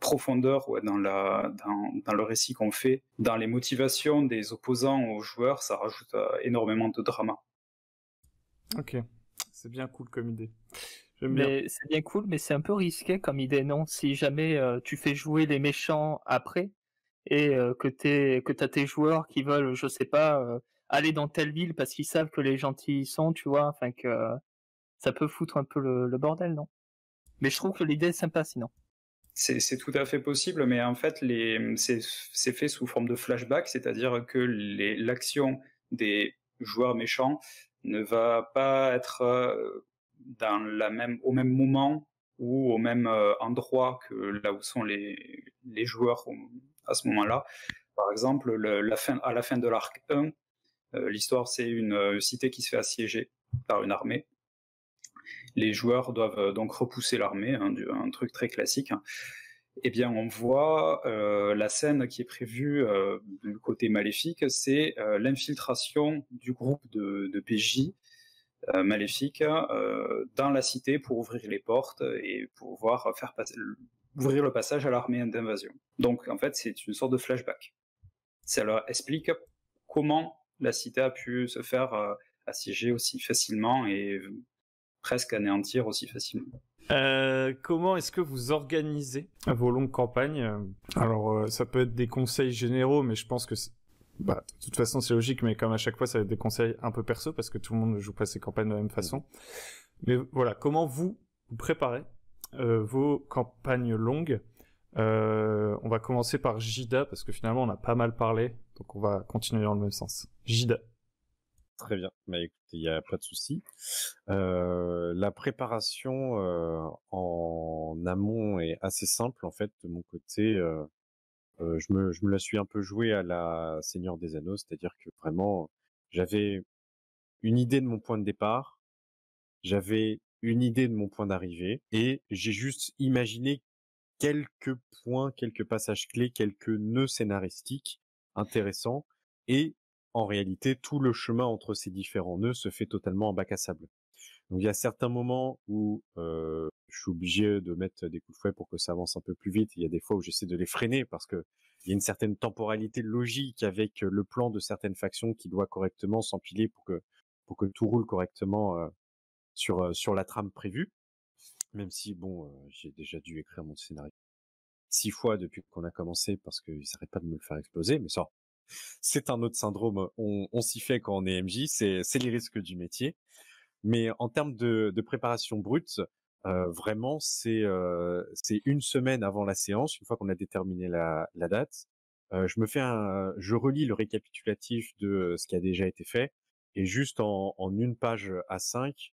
profondeur dans le récit qu'on fait, dans les motivations des opposants aux joueurs, ça rajoute énormément de drama. Ok, c'est bien cool comme idée. C'est bien cool, mais c'est un peu risqué comme idée, non? Si jamais tu fais jouer les méchants après et que t'as tes joueurs qui veulent, je sais pas, aller dans telle ville parce qu'ils savent que les gentils y sont, tu vois, enfin que ça peut foutre un peu le bordel, non? Mais je trouve que l'idée est sympa sinon. C'est tout à fait possible, mais en fait, c'est fait sous forme de flashback, c'est-à-dire que l'action des joueurs méchants ne va pas être au même moment ou au même endroit que là où sont les joueurs à ce moment-là. Par exemple, à la fin de l'arc 1, l'histoire, c'est une cité qui se fait assiéger par une armée. Les joueurs doivent donc repousser l'armée, un truc très classique. Eh bien, on voit la scène qui est prévue du côté maléfique, c'est l'infiltration du groupe de PJ maléfiques dans la cité pour ouvrir les portes et pouvoir ouvrir le passage à l'armée d'invasion. Donc, en fait, c'est une sorte de flashback. Ça leur explique comment la cité a pu se faire assiéger aussi facilement et presque anéantir aussi facilement. Comment est-ce que vous organisez vos longues campagnes? Alors, ça peut être des conseils généraux, mais je pense que de toute façon, c'est logique, mais comme à chaque fois, ça va être des conseils un peu perso, parce que tout le monde ne joue pas ses campagnes de la même façon. Mais voilà, comment vous préparez vos campagnes longues? On va commencer par Jida, parce que finalement, on a pas mal parlé, donc on va continuer dans le même sens. Jida. Très bien, mais écoutez, il n'y a pas de souci. La préparation en amont est assez simple, en fait, de mon côté. Je me la suis un peu joué à la Seigneur des Anneaux, c'est-à-dire que vraiment, j'avais une idée de mon point de départ, j'avais une idée de mon point d'arrivée, et j'ai juste imaginé quelques points, quelques passages clés, quelques nœuds scénaristiques intéressants, et en réalité, tout le chemin entre ces différents nœuds se fait totalement en bac à sable. Donc il y a certains moments où je suis obligé de mettre des coups de fouet pour que ça avance un peu plus vite. Il y a des fois où j'essaie de les freiner parce que il y a une certaine temporalité logique avec le plan de certaines factions qui doit correctement s'empiler pour que tout roule correctement sur la trame prévue. Même si bon, j'ai déjà dû écrire mon scénario 6 fois depuis qu'on a commencé parce qu'ils n'arrêtent pas de me le faire exploser. Mais ça, c'est un autre syndrome. On s'y fait quand on est MJ. C'est les risques du métier. Mais en termes de préparation brute, vraiment, c'est une semaine avant la séance, une fois qu'on a déterminé la date, je relis le récapitulatif de ce qui a déjà été fait, et juste en une page A5,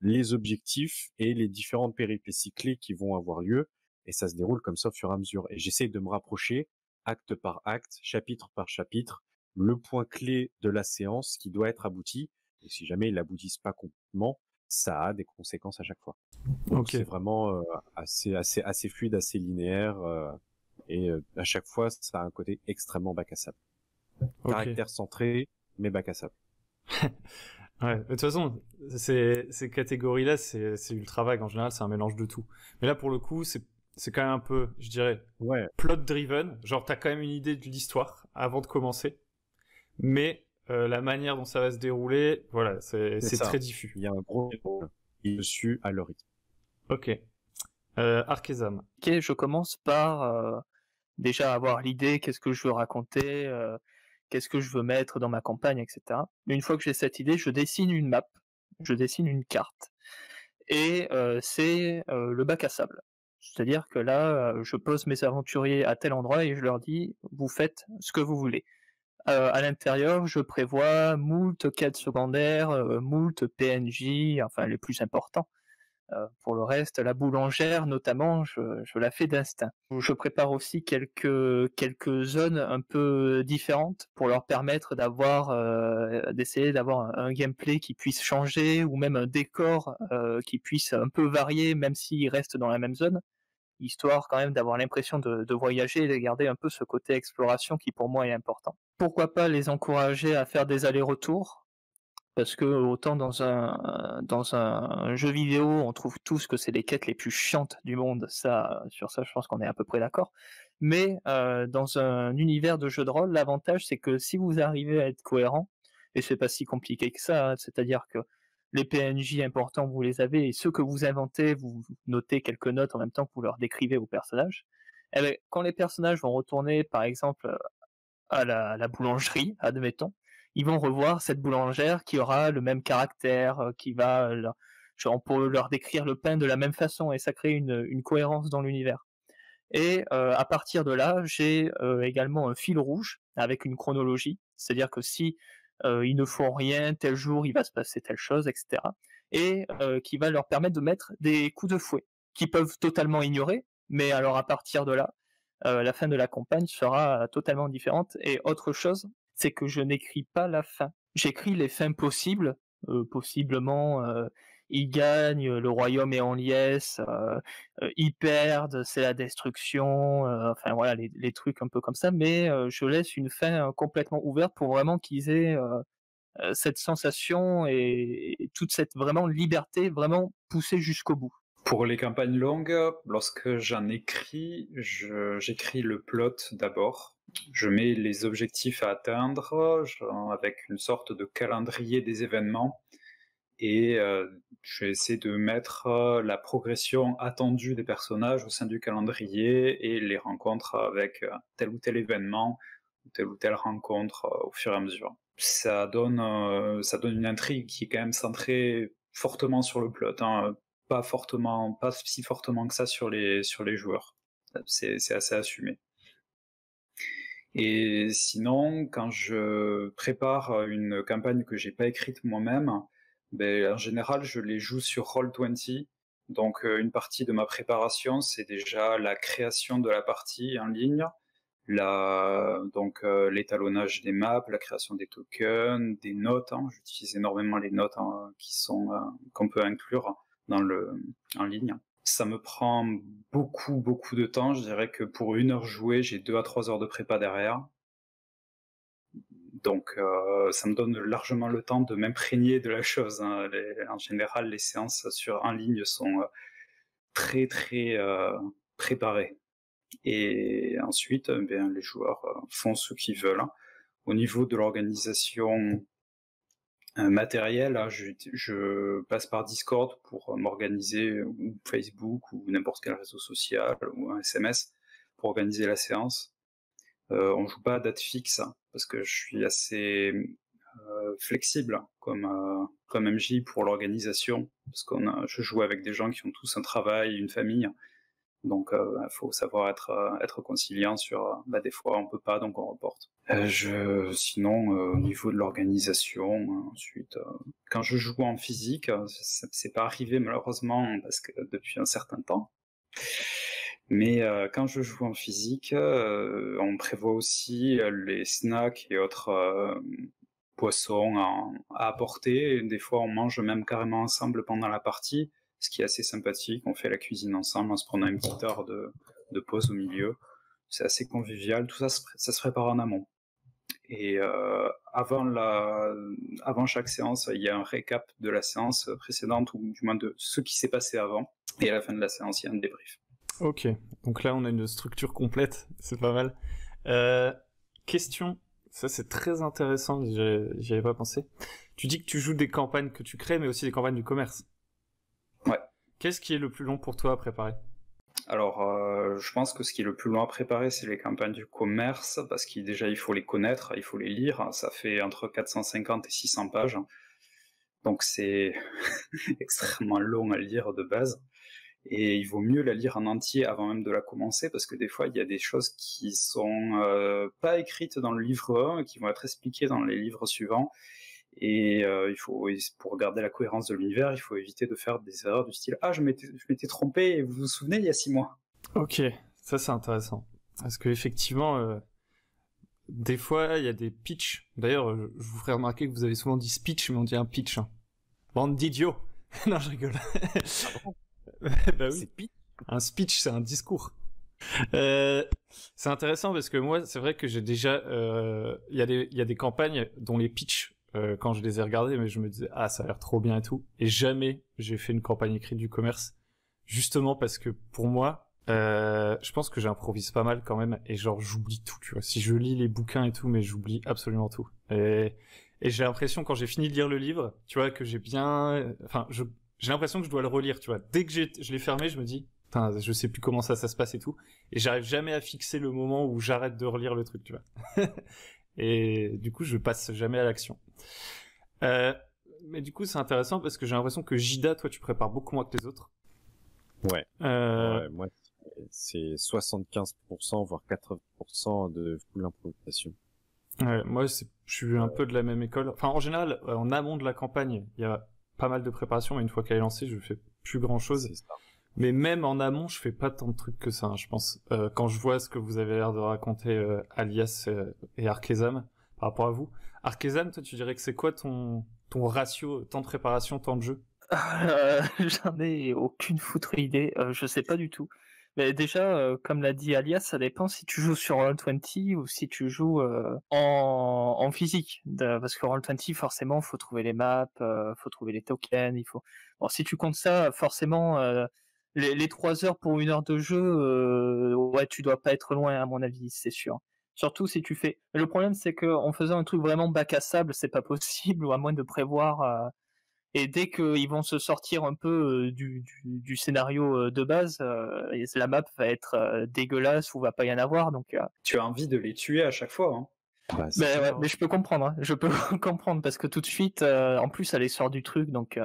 les objectifs et les différentes péripéties clés qui vont avoir lieu, et ça se déroule comme ça au fur et à mesure. Et j'essaie de me rapprocher, acte par acte, chapitre par chapitre, le point clé de la séance qui doit être abouti. Et si jamais ils l'aboutissent pas complètement, ça a des conséquences à chaque fois. Donc Ok. c'est vraiment assez fluide, assez linéaire, et à chaque fois ça a un côté extrêmement bac à sable. Ok. Caractère centré, mais bac à sable. Ouais, de toute façon, ces catégories-là, c'est ultra vague. En général, c'est un mélange de tout. Mais là, pour le coup, c'est quand même un peu, je dirais, plot driven. Genre, t'as quand même une idée de l'histoire avant de commencer. Mais la manière dont ça va se dérouler, voilà, c'est très diffus. Il y a un gros dessus à leur rythme. Ok. Arkhezam. Ok, je commence par déjà avoir l'idée, qu'est-ce que je veux raconter, qu'est-ce que je veux mettre dans ma campagne, etc. Mais une fois que j'ai cette idée, je dessine une map, je dessine une carte. Et c'est le bac à sable. C'est-à-dire que là, je pose mes aventuriers à tel endroit et je leur dis, vous faites ce que vous voulez. À l'intérieur, je prévois moult quêtes secondaires, moult PNJ, enfin les plus importants. Pour le reste, la boulangère notamment, je la fais d'instinct. Je prépare aussi quelques zones un peu différentes pour leur permettre d'essayer d'avoir un gameplay qui puisse changer ou même un décor qui puisse un peu varier même s'ils restent dans la même zone, histoire quand même d'avoir l'impression de voyager et de garder un peu ce côté exploration qui pour moi est important. Pourquoi pas les encourager à faire des allers-retours, parce que autant dans un jeu vidéo, on trouve tous que c'est les quêtes les plus chiantes du monde. Sur ça, je pense qu'on est à peu près d'accord. Mais dans un univers de jeu de rôle, l'avantage c'est que si vous arrivez à être cohérent, et c'est pas si compliqué que ça, hein, c'est-à-dire que les PNJ importants vous les avez et ceux que vous inventez, vous notez quelques notes en même temps que vous leur décrivez vos personnages. Et bien, quand les personnages vont retourner, par exemple, à la boulangerie, admettons, ils vont revoir cette boulangère qui aura le même caractère, on peut leur décrire le pain de la même façon et ça crée une cohérence dans l'univers. Et à partir de là, j'ai également un fil rouge avec une chronologie, c'est-à-dire que si ils ne font rien, tel jour il va se passer telle chose, etc. Et qui va leur permettre de mettre des coups de fouet qu'ils peuvent totalement ignorer, mais alors à partir de là, la fin de la campagne sera totalement différente. Et autre chose, c'est que je n'écris pas la fin. J'écris les fins possibles, possiblement ils gagnent, le royaume est en liesse, ils perdent, c'est la destruction, enfin voilà les trucs un peu comme ça, mais je laisse une fin complètement ouverte pour vraiment qu'ils aient cette sensation et toute cette vraiment liberté vraiment poussée jusqu'au bout. Pour les campagnes longues, lorsque j'en écris, j'écris le plot d'abord. Je mets les objectifs à atteindre avec une sorte de calendrier des événements et je vais essayer de mettre la progression attendue des personnages au sein du calendrier et les rencontres avec tel ou tel événement, telle ou telle rencontre au fur et à mesure. Ça donne une intrigue qui est quand même centrée fortement sur le plot, hein. Pas si fortement que ça sur les joueurs. C'est assez assumé. Et sinon, quand je prépare une campagne que j'ai pas écrite moi-même, ben, en général, je les joue sur Roll20. Donc, une partie de ma préparation, c'est déjà la création de la partie en ligne, l'étalonnage des maps, la création des tokens, des notes. Hein. J'utilise énormément les notes qu'on peut inclure en ligne. Ça me prend beaucoup de temps. Je dirais que pour 1 heure jouée, j'ai 2 à 3 heures de prépa derrière. Donc ça me donne largement le temps de m'imprégner de la chose. Hein. En général, les séances en ligne sont très préparées. Et ensuite, les joueurs font ce qu'ils veulent. Hein. Au niveau de l'organisation matériel, hein, je passe par Discord pour m'organiser, ou Facebook, ou n'importe quel réseau social, ou un SMS, pour organiser la séance. On joue pas à date fixe, hein, parce que je suis assez flexible comme MJ pour l'organisation, parce je joue avec des gens qui ont tous un travail, une famille, donc il faut savoir être conciliant sur des fois on peut pas, donc on reporte. Sinon au niveau de l'organisation, ensuite quand je joue en physique, c'est pas arrivé malheureusement parce que depuis un certain temps, mais quand je joue en physique, on prévoit aussi les snacks et autres poissons à apporter. Et des fois on mange même carrément ensemble pendant la partie, ce qui est assez sympathique. On fait la cuisine ensemble en se prenant une petite heure de pause au milieu. C'est assez convivial. Tout ça, ça se prépare en amont. Et avant chaque séance, il y a un récap de la séance précédente, ou du moins de ce qui s'est passé avant. Et à la fin de la séance, il y a un débrief. Ok, donc là on a une structure complète, c'est pas mal. Question, ça c'est très intéressant, j'y avais pas pensé. Tu dis que tu joues des campagnes que tu crées, mais aussi des campagnes du commerce. Ouais. qu'est-ce qui est le plus long pour toi à préparer? Alors, je pense que ce qui est le plus long à préparer, c'est les campagnes du commerce, parce qu'il déjà il faut les connaître, il faut les lire. Ça fait entre 450 et 600 pages, donc c'est extrêmement long à lire de base. Et il vaut mieux la lire en entier avant même de la commencer, parce que des fois il y a des choses qui sont pas écrites dans le livre 1, qui vont être expliquées dans les livres suivants. Et pour garder la cohérence de l'univers, il faut éviter de faire des erreurs du style « Ah, je m'étais trompé, et vous vous souvenez, il y a 6 mois ». Ok, ça c'est intéressant. Parce que effectivement, des fois, il y a des pitchs. D'ailleurs, je vous ferai remarquer que vous avez souvent dit speech, mais on dit un pitch. Hein. Bande d'idiots. Non, je rigole. Bah oui. Un speech, c'est un discours. C'est intéressant parce que moi, c'est vrai que j'ai déjà... Il y a des campagnes dont les pitchs, quand je les ai regardés, mais je me disais, ah, ça a l'air trop bien et tout. Et jamais j'ai fait une campagne écrite du commerce. Justement parce que pour moi, je pense que j'improvise pas mal quand même. Et genre, j'oublie tout, tu vois. Si je lis les bouquins et tout, mais j'oublie absolument tout. Et j'ai l'impression, quand j'ai fini de lire le livre, tu vois, que j'ai bien... Enfin, j'ai l'impression que je dois le relire, tu vois. Dès que je l'ai fermé, je me dis, putain, je sais plus comment ça se passe et tout. Et j'arrive jamais à fixer le moment où j'arrête de relire le truc, tu vois. Et du coup, je passe jamais à l'action. Mais du coup, c'est intéressant parce que j'ai l'impression que Jida, toi, tu prépares beaucoup moins que les autres. Ouais. Ouais, moi, c'est 75%, voire 80% de full improvisation. Ouais, moi, je suis un peu de la même école. Enfin, en général, en amont de la campagne, il y a pas mal de préparation, mais une fois qu'elle est lancée, je fais plus grand chose. Mais même en amont, je fais pas tant de trucs que ça, hein, je pense. Quand je vois ce que vous avez l'air de raconter, Alias et Arkezam, par rapport à vous. Arkezam, toi, tu dirais que c'est quoi ton ratio, temps de préparation, temps de jeu? J'en ai aucune foutre idée, je sais pas du tout. Mais déjà, comme l'a dit Alias, ça dépend si tu joues sur Roll20 ou si tu joues en physique. Parce que Roll20, forcément, faut trouver les maps, faut trouver les tokens, il faut... Bon, si tu comptes ça, forcément, les 3 heures pour 1 heure de jeu, ouais, tu dois pas être loin, à mon avis, c'est sûr. Surtout si tu fais... Le problème, c'est qu'en faisant un truc vraiment bac à sable, c'est pas possible, ou à moins de prévoir... Et dès qu'ils vont se sortir un peu du scénario de base, la map va être dégueulasse ou va pas y en avoir. Donc, Tu as envie de les tuer à chaque fois, hein. Bah, mais je peux comprendre. Hein. Je peux comprendre parce que tout de suite, en plus, elle sort du truc, donc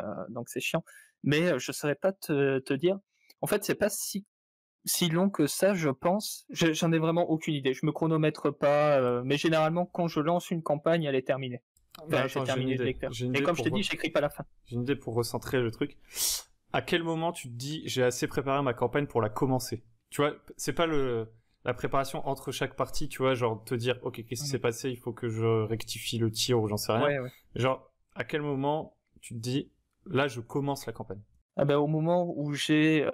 c'est chiant. Mais je saurais pas te dire. En fait, c'est pas si long que ça, je pense. J'en ai vraiment aucune idée. Je me chronomètre pas, mais généralement, quand je lance une campagne, elle est terminée. Bah, attends, j'ai une idée. Et comme je t'ai dit, j'écris pas la fin. J'ai une idée pour recentrer le truc. À quel moment tu te dis, j'ai assez préparé ma campagne pour la commencer? Tu vois, c'est pas la préparation entre chaque partie, tu vois, genre te dire, ok, qu'est-ce qui s'est passé, il faut que je rectifie le tir ou j'en sais rien. Ouais. Genre, à quel moment tu te dis, là, je commence la campagne? Ah ben, au moment où j'ai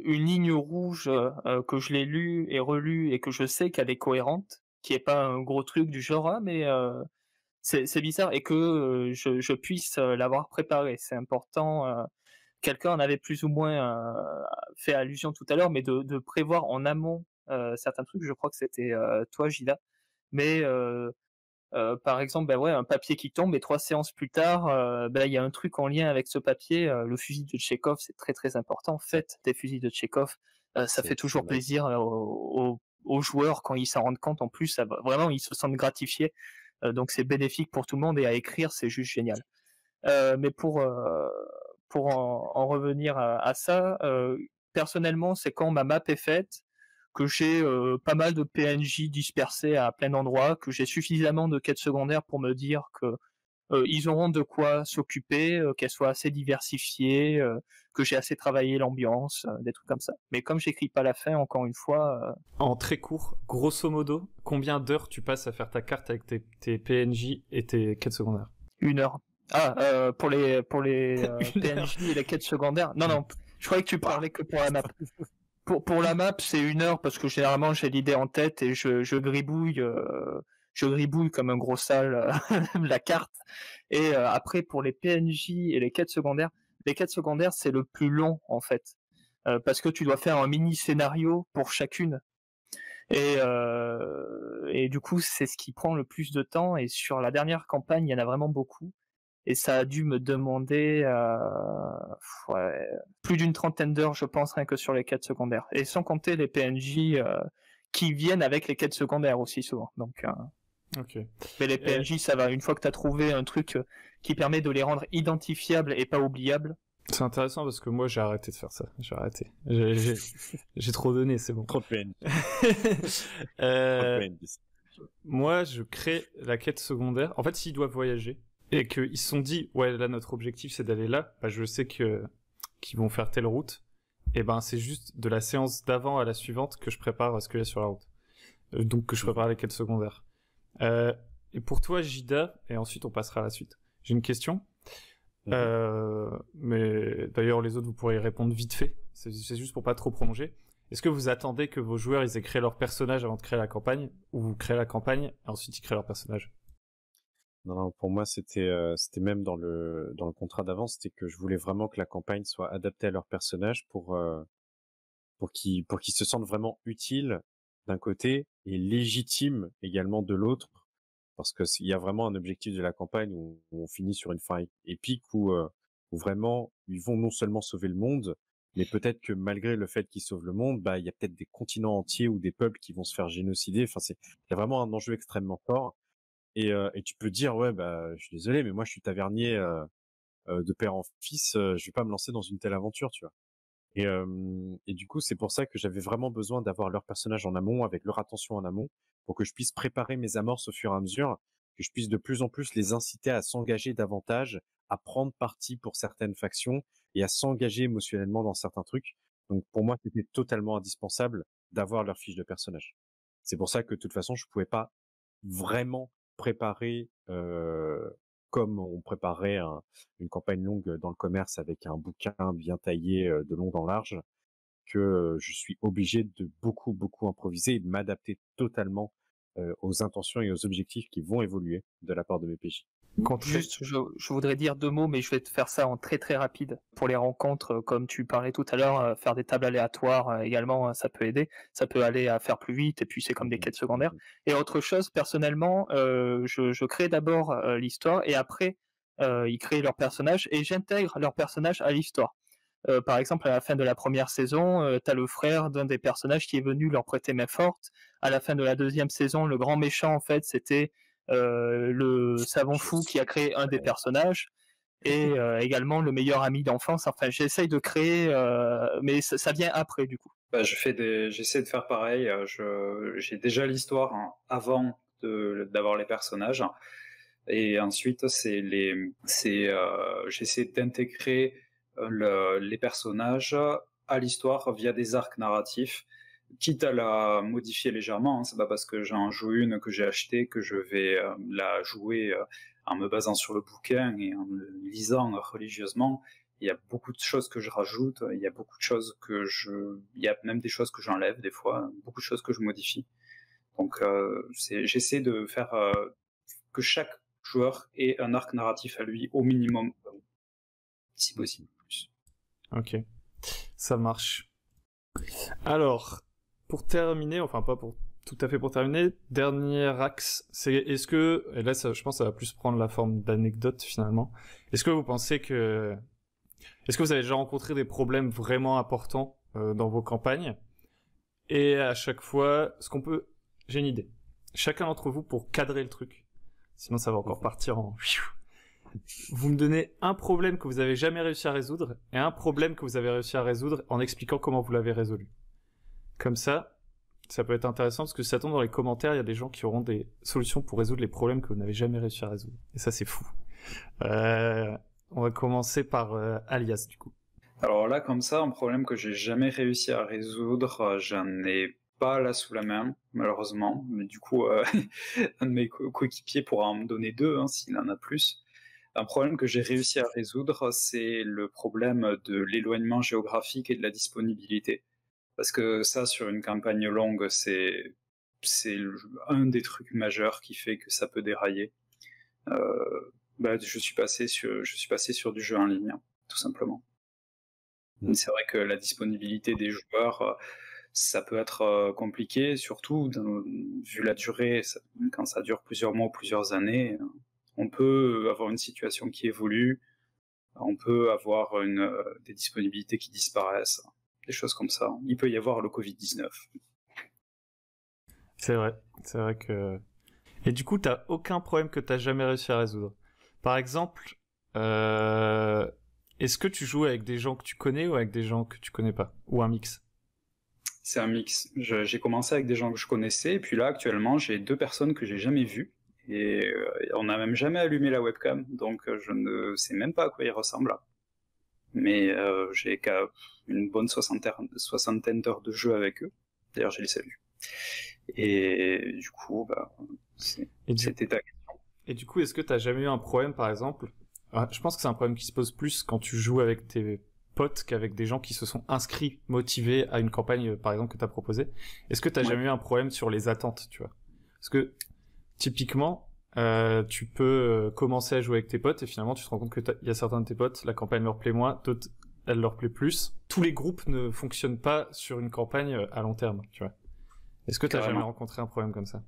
une ligne rouge, que je l'ai lue et relue et que je sais qu'elle est cohérente, qui est pas un gros truc du genre, ah mais c'est bizarre, et que je puisse l'avoir préparé. C'est important. Quelqu'un en avait plus ou moins fait allusion tout à l'heure, mais de prévoir en amont certains trucs. Je crois que c'était toi, Gila. Mais par exemple, ben ouais, un papier qui tombe et 3 séances plus tard, ben il y a un truc en lien avec ce papier. Le fusil de Tchekhov, c'est très très important. Faites des fusils de Tchekhov, ça fait toujours plaisir aux joueurs quand ils s'en rendent compte. En plus, vraiment, ils se sentent gratifiés. Donc c'est bénéfique pour tout le monde, et à écrire, c'est juste génial. Mais pour en revenir à ça, personnellement, c'est quand ma map est faite, que j'ai pas mal de PNJ dispersés à plein d'endroits, que j'ai suffisamment de quêtes secondaires pour me dire que ils auront de quoi s'occuper, qu'elles soient assez diversifiées, que j'ai assez travaillé l'ambiance, des trucs comme ça. Mais comme j'écris pas la fin, encore une fois... En très court, grosso modo, combien d'heures tu passes à faire ta carte avec tes PNJ et tes quêtes secondaires? 1 heure. Ah, pour les PNJ et les quêtes secondaires. Non, je croyais que tu parlais que pour la map. Pour la map, c'est 1 heure parce que généralement j'ai l'idée en tête et je gribouille comme un gros sale la carte. Et après, pour les PNJ et les quêtes secondaires c'est le plus long en fait, parce que tu dois faire un mini scénario pour chacune. Et du coup, c'est ce qui prend le plus de temps. Et sur la dernière campagne, il y en a vraiment beaucoup. et ça a dû me demander plus d'une trentaine d'heures, je pense, rien que sur les quêtes secondaires. Et sans compter les PNJ qui viennent avec les quêtes secondaires aussi souvent. Donc, Ok. mais les PNJ, ça va. Une fois que tu as trouvé un truc qui permet de les rendre identifiables et pas oubliables. C'est intéressant parce que moi j'ai arrêté de faire ça. J'ai arrêté. J'ai trop donné, c'est bon. Trop de peine. Moi, je crée la quête secondaire. En fait, s'ils doivent voyager et qu'ils se sont dit, ouais, là, notre objectif, c'est d'aller là, bah, je sais qu'ils vont faire telle route. Et ben, c'est juste de la séance d'avant à la suivante que je prépare ce qu'il y a sur la route. Donc, que je prépare les quêtes secondaires. Et pour toi, Jida, et ensuite on passera à la suite. J'ai une question. Mais d'ailleurs, les autres, vous pourrez y répondre vite fait. C'est juste pour pas trop prolonger. Est-ce que vous attendez que vos joueurs ils aient créé leur personnage avant de créer la campagne, ou vous créez la campagne et ensuite ils créent leur personnage? Non, pour moi c'était même dans le contrat d'avant, c'était que je voulais vraiment que la campagne soit adaptée à leur personnage pour qu'ils se sentent vraiment utiles d'un côté et légitimes également de l'autre, parce que il y a vraiment un objectif de la campagne où on finit sur une fin épique où vraiment ils vont non seulement sauver le monde, mais peut-être que malgré le fait qu'ils sauvent le monde, bah il y a peut-être des continents entiers ou des peuples qui vont se faire génocider. Enfin, il y a vraiment un enjeu extrêmement fort. Et tu peux dire ouais bah je suis désolé, mais moi je suis tavernier de père en fils, je vais pas me lancer dans une telle aventure, tu vois. Et du coup c'est pour ça que j'avais vraiment besoin d'avoir leur personnage en amont, avec leur attention en amont, pour que je puisse préparer mes amorces au fur et à mesure, que je puisse de plus en plus les inciter à s'engager davantage, à prendre parti pour certaines factions et à s'engager émotionnellement dans certains trucs. Donc pour moi c'était totalement indispensable d'avoir leur fiche de personnage. C'est pour ça que de toute façon je pouvais pas vraiment préparer comme on préparait une campagne longue dans le commerce avec un bouquin bien taillé de long en large, que je suis obligé de beaucoup improviser et de m'adapter totalement aux intentions et aux objectifs qui vont évoluer de la part de mes PJ. Juste, je voudrais dire 2 mots, mais je vais te faire ça en très rapide. Pour les rencontres, comme tu parlais tout à l'heure, faire des tables aléatoires également, ça peut aider. Ça peut aller à faire plus vite, et puis c'est comme des quêtes secondaires. Et autre chose, personnellement, je crée d'abord l'histoire, et après, ils créent leur personnage, et j'intègre leur personnage à l'histoire. Par exemple, à la fin de la première saison, tu as le frère d'un des personnages qui est venu leur prêter main forte. À la fin de la deuxième saison, le grand méchant, en fait, c'était le savant fou qui a créé un des personnages, et également le meilleur ami d'enfance. Enfin, j'essaye de créer, mais ça vient après, du coup. Bah, j'essaie de faire pareil. J'ai déjà l'histoire avant d'avoir les personnages, et ensuite j'essaie d'intégrer les personnages à l'histoire via des arcs narratifs, quitte à la modifier légèrement. C'est pas parce que j'en joue une que j'ai acheté que je vais la jouer en me basant sur le bouquin et en le lisant religieusement. Il y a beaucoup de choses que je rajoute, il y a beaucoup de choses il y a même des choses que j'enlève des fois, beaucoup de choses que je modifie. Donc j'essaie de faire que chaque joueur ait un arc narratif à lui au minimum, si possible plus. Ok, ça marche. Alors, pour terminer, enfin pas pour tout à fait pour terminer, dernier axe, c'est est-ce que, et là je pense que ça va plus prendre la forme d'anecdote finalement, est-ce que vous pensez que, est-ce que vous avez déjà rencontré des problèmes vraiment importants dans vos campagnes, et à chaque fois, j'ai une idée, chacun d'entre vous pour cadrer le truc, sinon ça va encore partir en... Vous me donnez un problème que vous avez jamais réussi à résoudre et un problème que vous avez réussi à résoudre en expliquant comment vous l'avez résolu. Comme ça peut être intéressant parce que si ça tombe dans les commentaires, il y a des gens qui auront des solutions pour résoudre les problèmes que vous n'avez jamais réussi à résoudre. Et ça, c'est fou. On va commencer par Alias, du coup. Alors là, comme ça, un problème que j'ai jamais réussi à résoudre, j'en ai pas là sous la main, malheureusement. Mais du coup, un de mes coéquipiers pourra en me donner 2, s'il en a plus. Un problème que j'ai réussi à résoudre, c'est le problème de l'éloignement géographique et de la disponibilité. Parce que ça, sur une campagne longue, c'est un des trucs majeurs qui fait que ça peut dérailler. Je suis passé sur du jeu en ligne, tout simplement. C'est vrai que la disponibilité des joueurs, ça peut être compliqué, surtout vu la durée. Quand ça dure plusieurs mois ou plusieurs années, On peut avoir une situation qui évolue, on peut avoir des disponibilités qui disparaissent, des choses comme ça. Il peut y avoir le Covid-19. C'est vrai que... Et du coup, t'as aucun problème que t'as jamais réussi à résoudre. Par exemple, est-ce que tu joues avec des gens que tu connais ou avec des gens que tu connais pas? Ou un mix? C'est un mix. J'ai commencé avec des gens que je connaissais, et puis là, actuellement, j'ai 2 personnes que j'ai jamais vues. Et on n'a même jamais allumé la webcam, donc je ne sais même pas à quoi ils ressemblent. Mais j'ai une bonne soixantaine d'heures de jeu avec eux. D'ailleurs, je les salue. Et du coup, c'était ta question. Et du coup, est-ce que t'as jamais eu un problème, par exemple? Je pense que c'est un problème qui se pose plus quand tu joues avec tes potes qu'avec des gens qui se sont inscrits, motivés à une campagne, par exemple, que t'as proposée. Est-ce que t'as jamais eu un problème sur les attentes, tu vois? Parce que, typiquement, tu peux commencer à jouer avec tes potes et finalement tu te rends compte que il y a certains de tes potes, la campagne leur plaît moins, d'autres elle leur plaît plus. Tous les groupes ne fonctionnent pas sur une campagne à long terme, tu vois. Est-ce que t'as jamais rencontré un problème comme ça?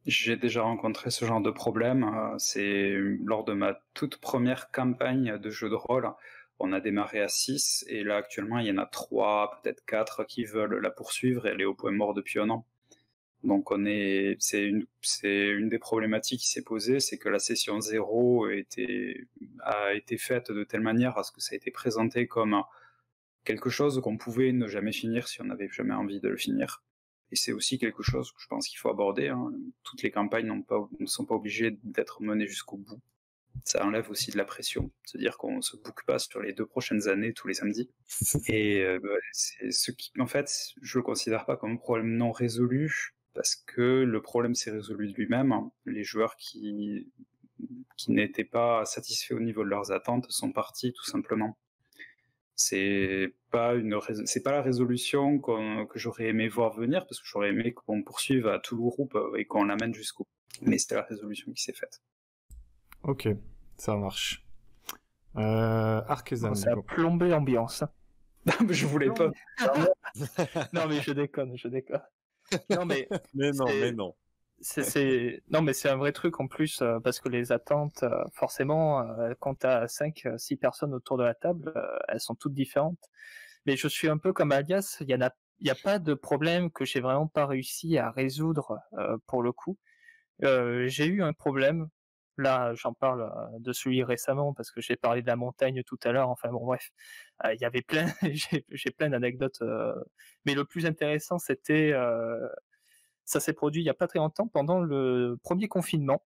J'ai déjà rencontré ce genre de problème. C'est lors de ma toute première campagne de jeu de rôle. On a démarré à 6 et là actuellement il y en a 3, peut-être 4 qui veulent la poursuivre et elle est au point mort depuis un an. Donc c'est une des problématiques qui s'est posée, c'est que la session 0 a été faite de telle manière à ce que ça a été présenté comme quelque chose qu'on pouvait ne jamais finir si on n'avait jamais envie de le finir. Et c'est aussi quelque chose que je pense qu'il faut aborder, hein. Toutes les campagnes ne sont pas obligées d'être menées jusqu'au bout. Ça enlève aussi de la pression, se dire qu'on ne se boucle pas sur les 2 prochaines années tous les samedis. Et c'est ce qui, en fait, je le considère pas comme un problème non résolu, parce que le problème s'est résolu de lui-même. Les joueurs qui n'étaient pas satisfaits au niveau de leurs attentes sont partis tout simplement. C'est pas la résolution que j'aurais aimé voir venir, parce que j'aurais aimé qu'on poursuive à tout le groupe et qu'on l'amène jusqu'au bout. Mais c'était la résolution qui s'est faite. Ok, ça marche. Arkezan. Ça a plombé l'ambiance. Je voulais pas. Non mais je déconne. Non mais non. Non mais c'est un vrai truc en plus parce que les attentes forcément quand t'as 5-6 personnes autour de la table, elles sont toutes différentes. Mais je suis un peu comme Alias, il y a pas de problème que j'ai vraiment pas réussi à résoudre pour le coup. J'ai eu un problème. Là, j'en parle de celui récemment parce que j'ai parlé de la montagne tout à l'heure. Enfin bon, bref, il y avait plein, j'ai plein d'anecdotes. Mais le plus intéressant, c'était, ça s'est produit il y a pas très longtemps pendant le premier confinement.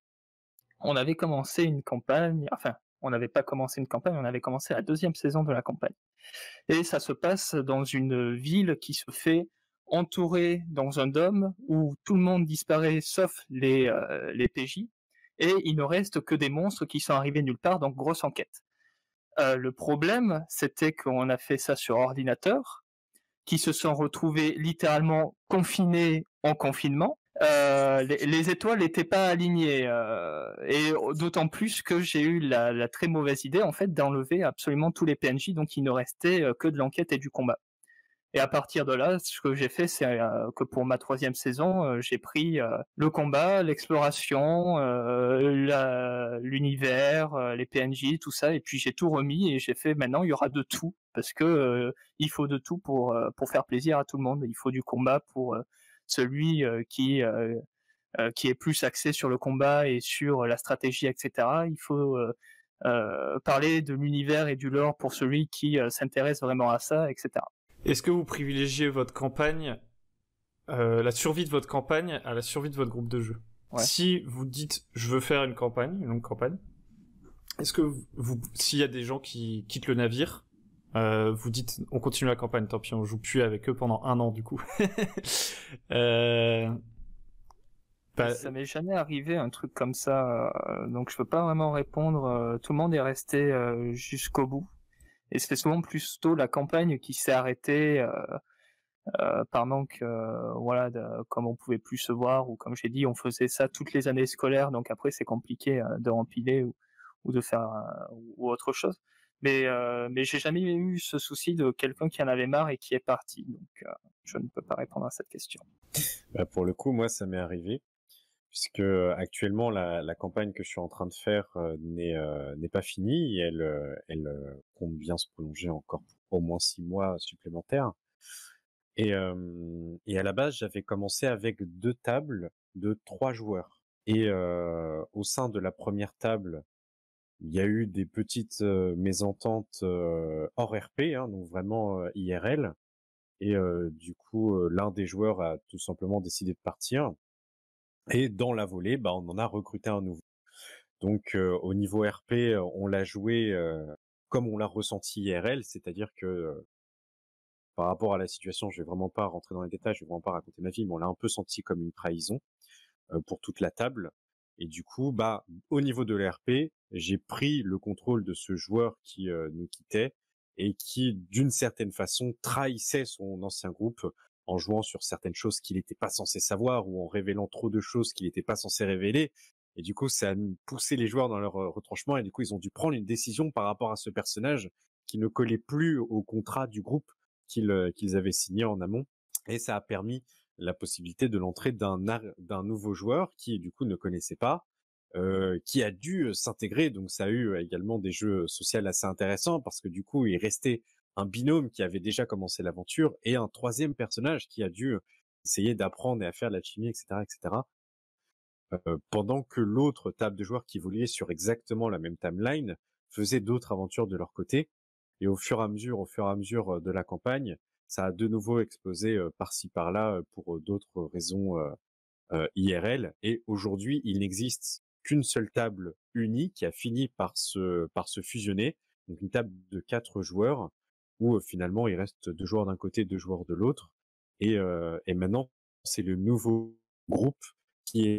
On avait commencé une campagne. Enfin, on n'avait pas commencé une campagne, on avait commencé la 2e saison de la campagne. Et ça se passe dans une ville qui se fait entourer dans un dôme où tout le monde disparaît sauf les PJ. Et il ne reste que des monstres qui sont arrivés nulle part, donc grosse enquête. Le problème, c'était qu'on a fait ça sur ordinateur, qui se sont retrouvés littéralement confinés en confinement. Les étoiles n'étaient pas alignées, et d'autant plus que j'ai eu la très mauvaise idée en fait d'enlever absolument tous les PNJ, donc il ne restait que de l'enquête et du combat. Et à partir de là, ce que j'ai fait, c'est que pour ma 3e saison, j'ai pris le combat, l'exploration, l'univers, les PNJ, tout ça, et puis j'ai tout remis et j'ai fait maintenant il y aura de tout parce que il faut de tout pour faire plaisir à tout le monde. Il faut du combat pour celui qui est plus axé sur le combat et sur la stratégie, etc. Il faut parler de l'univers et du lore pour celui qui s'intéresse vraiment à ça, etc. Est-ce que vous privilégiez votre campagne, la survie de votre campagne à la survie de votre groupe de jeu? Ouais. Si vous dites je veux faire une longue campagne, est-ce que s'il y a des gens qui quittent le navire, vous dites on continue la campagne, tant pis on joue plus avec eux pendant 1 an du coup. Ça m'est jamais arrivé un truc comme ça, donc je peux pas vraiment répondre. Tout le monde est resté jusqu'au bout. Et c'est souvent plutôt la campagne qui s'est arrêtée par manque, voilà, comme on pouvait plus se voir, ou comme j'ai dit, on faisait ça toutes les années scolaires, donc après c'est compliqué de rempiler ou de faire ou autre chose. Mais j'ai jamais eu ce souci de quelqu'un qui en avait marre et qui est parti, donc je ne peux pas répondre à cette question. Pour le coup, moi, ça m'est arrivé. puisque actuellement la campagne que je suis en train de faire n'est pas finie. Et elle compte bien se prolonger encore pour au moins 6 mois supplémentaires. Et à la base, j'avais commencé avec 2 tables de 3 joueurs. Et au sein de la première table, il y a eu des petites mésententes hors RP, hein, donc vraiment IRL. Et du coup, l'un des joueurs a tout simplement décidé de partir. Et dans la volée, bah, on en a recruté un nouveau. Donc au niveau RP, on l'a joué comme on l'a ressenti IRL, c'est-à-dire que par rapport à la situation, je vais vraiment pas rentrer dans les détails, je vais vraiment pas raconter ma vie, mais on l'a un peu senti comme une trahison pour toute la table. Et du coup, bah, au niveau de l'RP, j'ai pris le contrôle de ce joueur qui nous quittait et qui, d'une certaine façon, trahissait son ancien groupe en jouant sur certaines choses qu'il n'était pas censé savoir ou en révélant trop de choses qu'il n'était pas censé révéler. Et du coup, ça a poussé les joueurs dans leur retranchement et du coup, ils ont dû prendre une décision par rapport à ce personnage qui ne collait plus au contrat du groupe qu'ils avaient signé en amont. Et ça a permis la possibilité de l'entrée d'un nouveau joueur qui du coup ne connaissait pas, qui a dû s'intégrer. Donc ça a eu également des jeux sociaux assez intéressants parce que du coup il restait un binôme qui avait déjà commencé l'aventure et un troisième personnage qui a dû essayer d'apprendre et à faire de l'alchimie, etc., etc. Pendant que l'autre table de joueurs qui évoluait sur exactement la même timeline faisait d'autres aventures de leur côté. Et au fur et à mesure de la campagne, ça a de nouveau explosé par-ci par-là pour d'autres raisons IRL. Et aujourd'hui, il n'existe qu'une seule table unie qui a fini par se fusionner. Donc une table de 4 joueurs où finalement il reste 2 joueurs d'un côté, 2 joueurs de l'autre. Et maintenant, c'est le nouveau groupe qui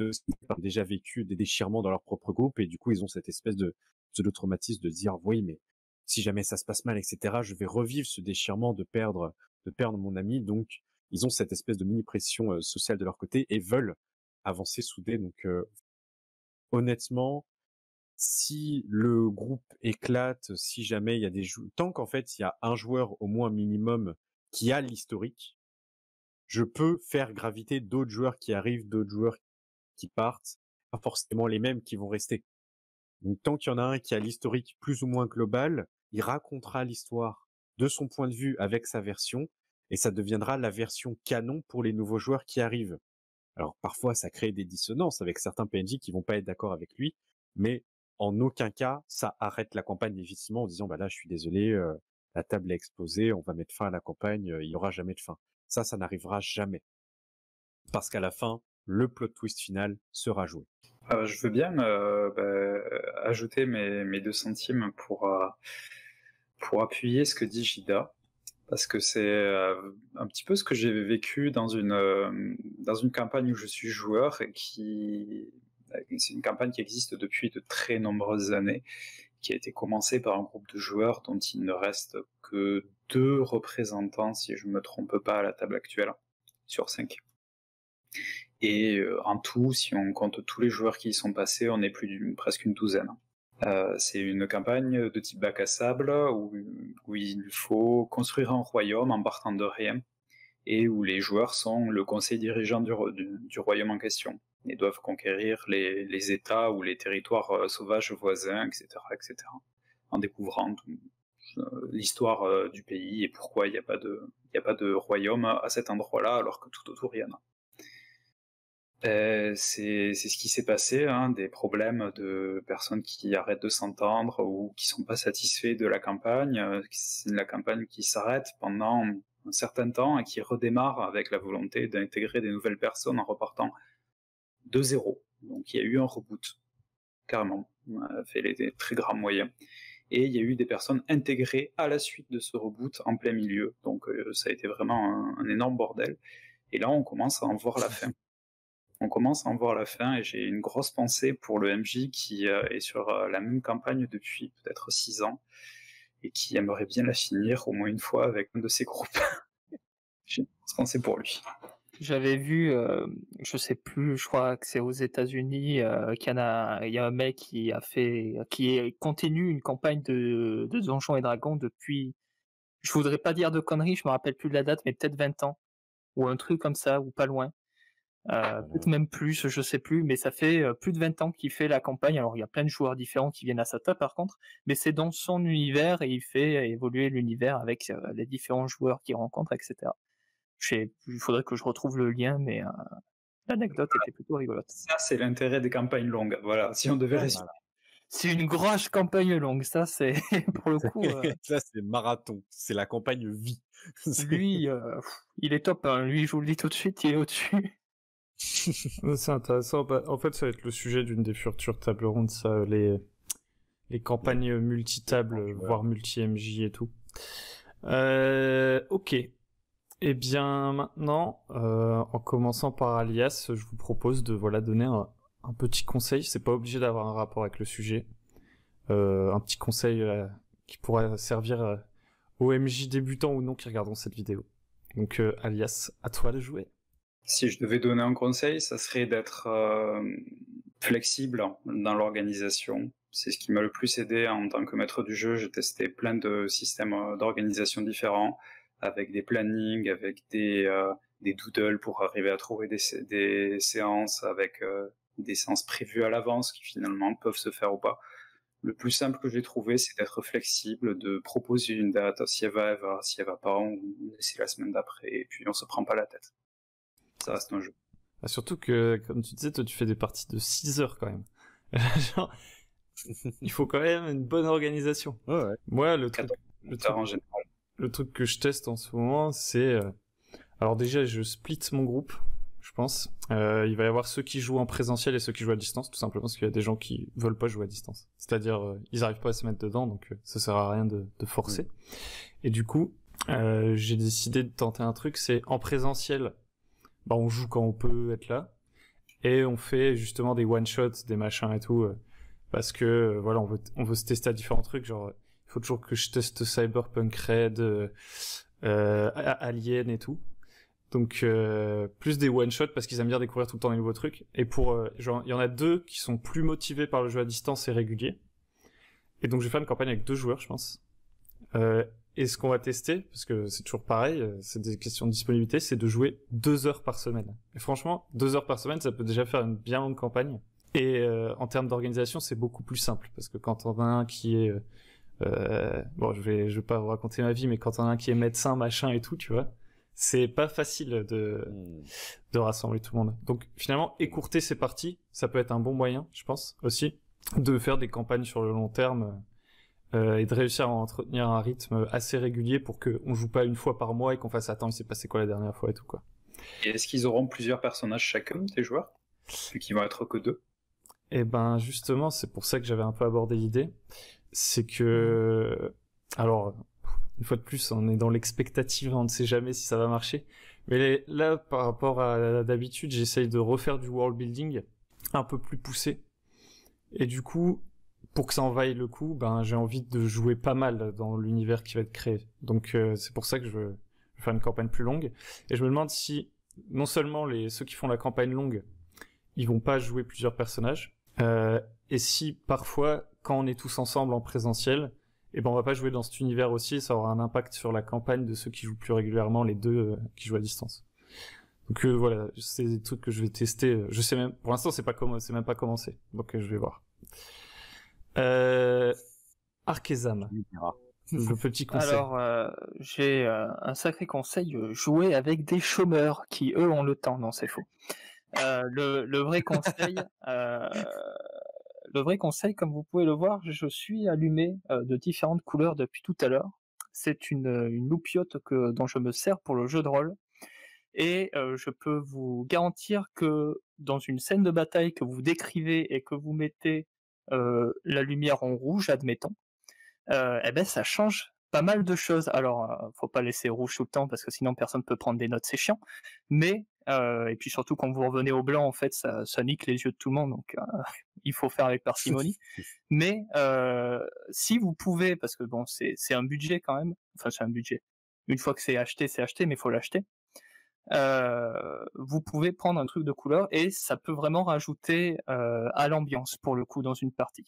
a déjà vécu des déchirements dans leur propre groupe et du coup ils ont cette espèce de pseudo-traumatisme de dire oui mais si jamais ça se passe mal, etc., je vais revivre ce déchirement de perdre mon ami. Donc, ils ont cette espèce de mini pression sociale de leur côté et veulent avancer soudés. Donc, honnêtement, si le groupe éclate, si jamais il y a tant qu'en fait il y a un joueur au moins minimum qui a l'historique, je peux faire graviter d'autres joueurs qui arrivent, d'autres joueurs qui partent, pas forcément les mêmes qui vont rester. Donc tant qu'il y en a un qui a l'historique plus ou moins global, il racontera l'histoire de son point de vue avec sa version, et ça deviendra la version canon pour les nouveaux joueurs qui arrivent. Alors parfois ça crée des dissonances avec certains PNJ qui vont pas être d'accord avec lui, mais en aucun cas ça arrête la campagne effectivement en disant bah là je suis désolé, la table est explosée, on va mettre fin à la campagne, il y aura jamais de fin. Ça n'arrivera jamais. Parce qu'à la fin, le plot twist final sera joué. Je veux bien ajouter mes 2 centimes pour appuyer ce que dit Jida, parce que c'est un petit peu ce que j'ai vécu dans une campagne où je suis joueur et c'est une campagne qui existe depuis de très nombreuses années, qui a été commencée par un groupe de joueurs dont il ne reste que 2 représentants, si je ne me trompe pas, à la table actuelle, sur 5. Et en tout, si on compte tous les joueurs qui y sont passés, on est presque une douzaine. C'est une campagne de type bac à sable où il faut construire un royaume en partant de rien et où les joueurs sont le conseil dirigeant du royaume en question et doivent conquérir les États ou les territoires sauvages voisins, etc., etc., en découvrant l'histoire du pays et pourquoi il n'y a pas de royaume à cet endroit-là alors que tout autour il y en a. C'est ce qui s'est passé, hein, des problèmes de personnes qui arrêtent de s'entendre ou qui sont pas satisfaits de la campagne. C'est la campagne qui s'arrête pendant un certain temps et qui redémarre avec la volonté d'intégrer des nouvelles personnes en repartant de zéro. Donc il y a eu un reboot, carrément, fait des très grands moyens. Et il y a eu des personnes intégrées à la suite de ce reboot en plein milieu. Donc ça a été vraiment un énorme bordel. Et là on commence à en voir la fin. Et j'ai une grosse pensée pour le MJ qui est sur la même campagne depuis peut-être 6 ans et qui aimerait bien la finir au moins une fois avec un de ses groupes. J'ai une grosse pensée pour lui. J'avais vu, je sais plus, je crois que c'est aux États-Unis, il y a un mec qui continue une campagne de Donjons et Dragons depuis, je voudrais pas dire de conneries, je me rappelle plus de la date, mais peut-être 20 ans, ou un truc comme ça, ou pas loin. Peut-être même plus, je sais plus, mais ça fait plus de 20 ans qu'il fait la campagne. Alors il y a plein de joueurs différents qui viennent à sa table par contre, mais c'est dans son univers et il fait évoluer l'univers avec les différents joueurs qu'il rencontre, etc. Il faudrait que je retrouve le lien, mais l'anecdote était plutôt rigolote. Ça, c'est l'intérêt des campagnes longues. Voilà, si on devait résumer. C'est une grosse campagne longue, ça c'est pour le coup. Ça c'est marathon, c'est la campagne vie. Lui, il est top, hein. Lui, je vous le dis tout de suite, il est au-dessus. C'est intéressant. Bah, en fait, ça va être le sujet d'une des futures tables rondes, ça, les campagnes multi-tables, voire multi-MJ et tout. Ok. Eh bien, maintenant, en commençant par Alias, je vous propose de donner un petit conseil. C'est pas obligé d'avoir un rapport avec le sujet. Un petit conseil qui pourrait servir aux MJ débutants ou non qui regarderont cette vidéo. Donc, Alias, à toi de jouer. Si je devais donner un conseil, ça serait d'être flexible dans l'organisation. C'est ce qui m'a le plus aidé en tant que maître du jeu. J'ai testé plein de systèmes d'organisation différents, avec des plannings, avec des doodles pour arriver à trouver des séances, avec des séances prévues à l'avance qui finalement peuvent se faire ou pas. Le plus simple que j'ai trouvé, c'est d'être flexible, de proposer une date. Si elle va, elle va. Si elle va pas, on essaie la semaine d'après et puis on se prend pas la tête. Ça reste un jeu. Ah, surtout que, comme tu disais, toi, tu fais des parties de 6 heures quand même. Genre, il faut quand même une bonne organisation. Ouais. Moi, le truc que je teste en ce moment, c'est... alors déjà, je split mon groupe, je pense. Il va y avoir ceux qui jouent en présentiel et ceux qui jouent à distance, tout simplement parce qu'il y a des gens qui veulent pas jouer à distance. C'est-à-dire, ils arrivent pas à se mettre dedans, donc ça sert à rien de forcer. Et du coup, j'ai décidé de tenter un truc, c'est en présentiel... Bah, on joue quand on peut être là et on fait justement des one shots, des machins et tout parce que voilà, on veut se tester à différents trucs, genre il faut toujours que je teste Cyberpunk Red, Alien et tout. Donc plus des one shots parce qu'ils aiment bien découvrir tout le temps des nouveaux trucs et pour genre il y en a 2 qui sont plus motivés par le jeu à distance et régulier. Et donc je vais faire une campagne avec 2 joueurs, je pense. Et ce qu'on va tester, parce que c'est toujours pareil, c'est des questions de disponibilité, c'est de jouer 2 heures par semaine. Et franchement, 2 heures par semaine, ça peut déjà faire une bien longue campagne. Et en termes d'organisation, c'est beaucoup plus simple, parce que quand on a un qui est... bon, je vais pas vous raconter ma vie, mais quand on a un qui est médecin, machin et tout, tu vois, c'est pas facile de rassembler tout le monde. Donc finalement, écourter ces parties, ça peut être un bon moyen, je pense, aussi, de faire des campagnes sur le long terme... et de réussir à entretenir un rythme assez régulier pour qu'on joue pas une fois par mois et qu'on fasse attends, il s'est passé quoi la dernière fois et tout quoi. Et est-ce qu'ils auront plusieurs personnages chacun, tes joueurs, vu qu'ils vont être que 2? Et ben justement, c'est pour ça que j'avais un peu abordé l'idée, c'est que alors une fois de plus, on est dans l'expectative, on ne sait jamais si ça va marcher. Mais là, par rapport à d'habitude, j'essaye de refaire du world building un peu plus poussé. Et du coup, pour que ça en vaille le coup, ben j'ai envie de jouer pas mal dans l'univers qui va être créé. Donc c'est pour ça que je veux faire une campagne plus longue. Et je me demande si non seulement ceux qui font la campagne longue, ils vont pas jouer plusieurs personnages, et si parfois quand on est tous ensemble en présentiel, et ben on va pas jouer dans cet univers aussi, ça aura un impact sur la campagne de ceux qui jouent plus régulièrement, les 2 qui jouent à distance. Donc voilà, c'est des trucs que je vais tester. Je sais même, pour l'instant c'est même pas commencé, donc je vais voir. Arkezam, le petit conseil. Alors, j'ai un sacré conseil, jouer avec des chômeurs qui, eux, ont le temps. Non, c'est faux. Le vrai conseil, comme vous pouvez le voir, je suis allumé de différentes couleurs depuis tout à l'heure. C'est une loupiote dont je me sers pour le jeu de rôle. Et je peux vous garantir que dans une scène de bataille que vous décrivez et que vous mettez la lumière en rouge, admettons, eh ben ça change pas mal de choses. Alors, faut pas laisser rouge tout le temps parce que sinon personne peut prendre des notes, c'est chiant. Mais et puis surtout quand vous revenez au blanc, en fait, ça nique les yeux de tout le monde, donc il faut faire avec parcimonie. Mais si vous pouvez, parce que bon, c'est un budget quand même. Enfin, c'est un budget. Une fois que c'est acheté, mais il faut l'acheter. Vous pouvez prendre un truc de couleur et ça peut vraiment rajouter à l'ambiance pour le coup dans une partie.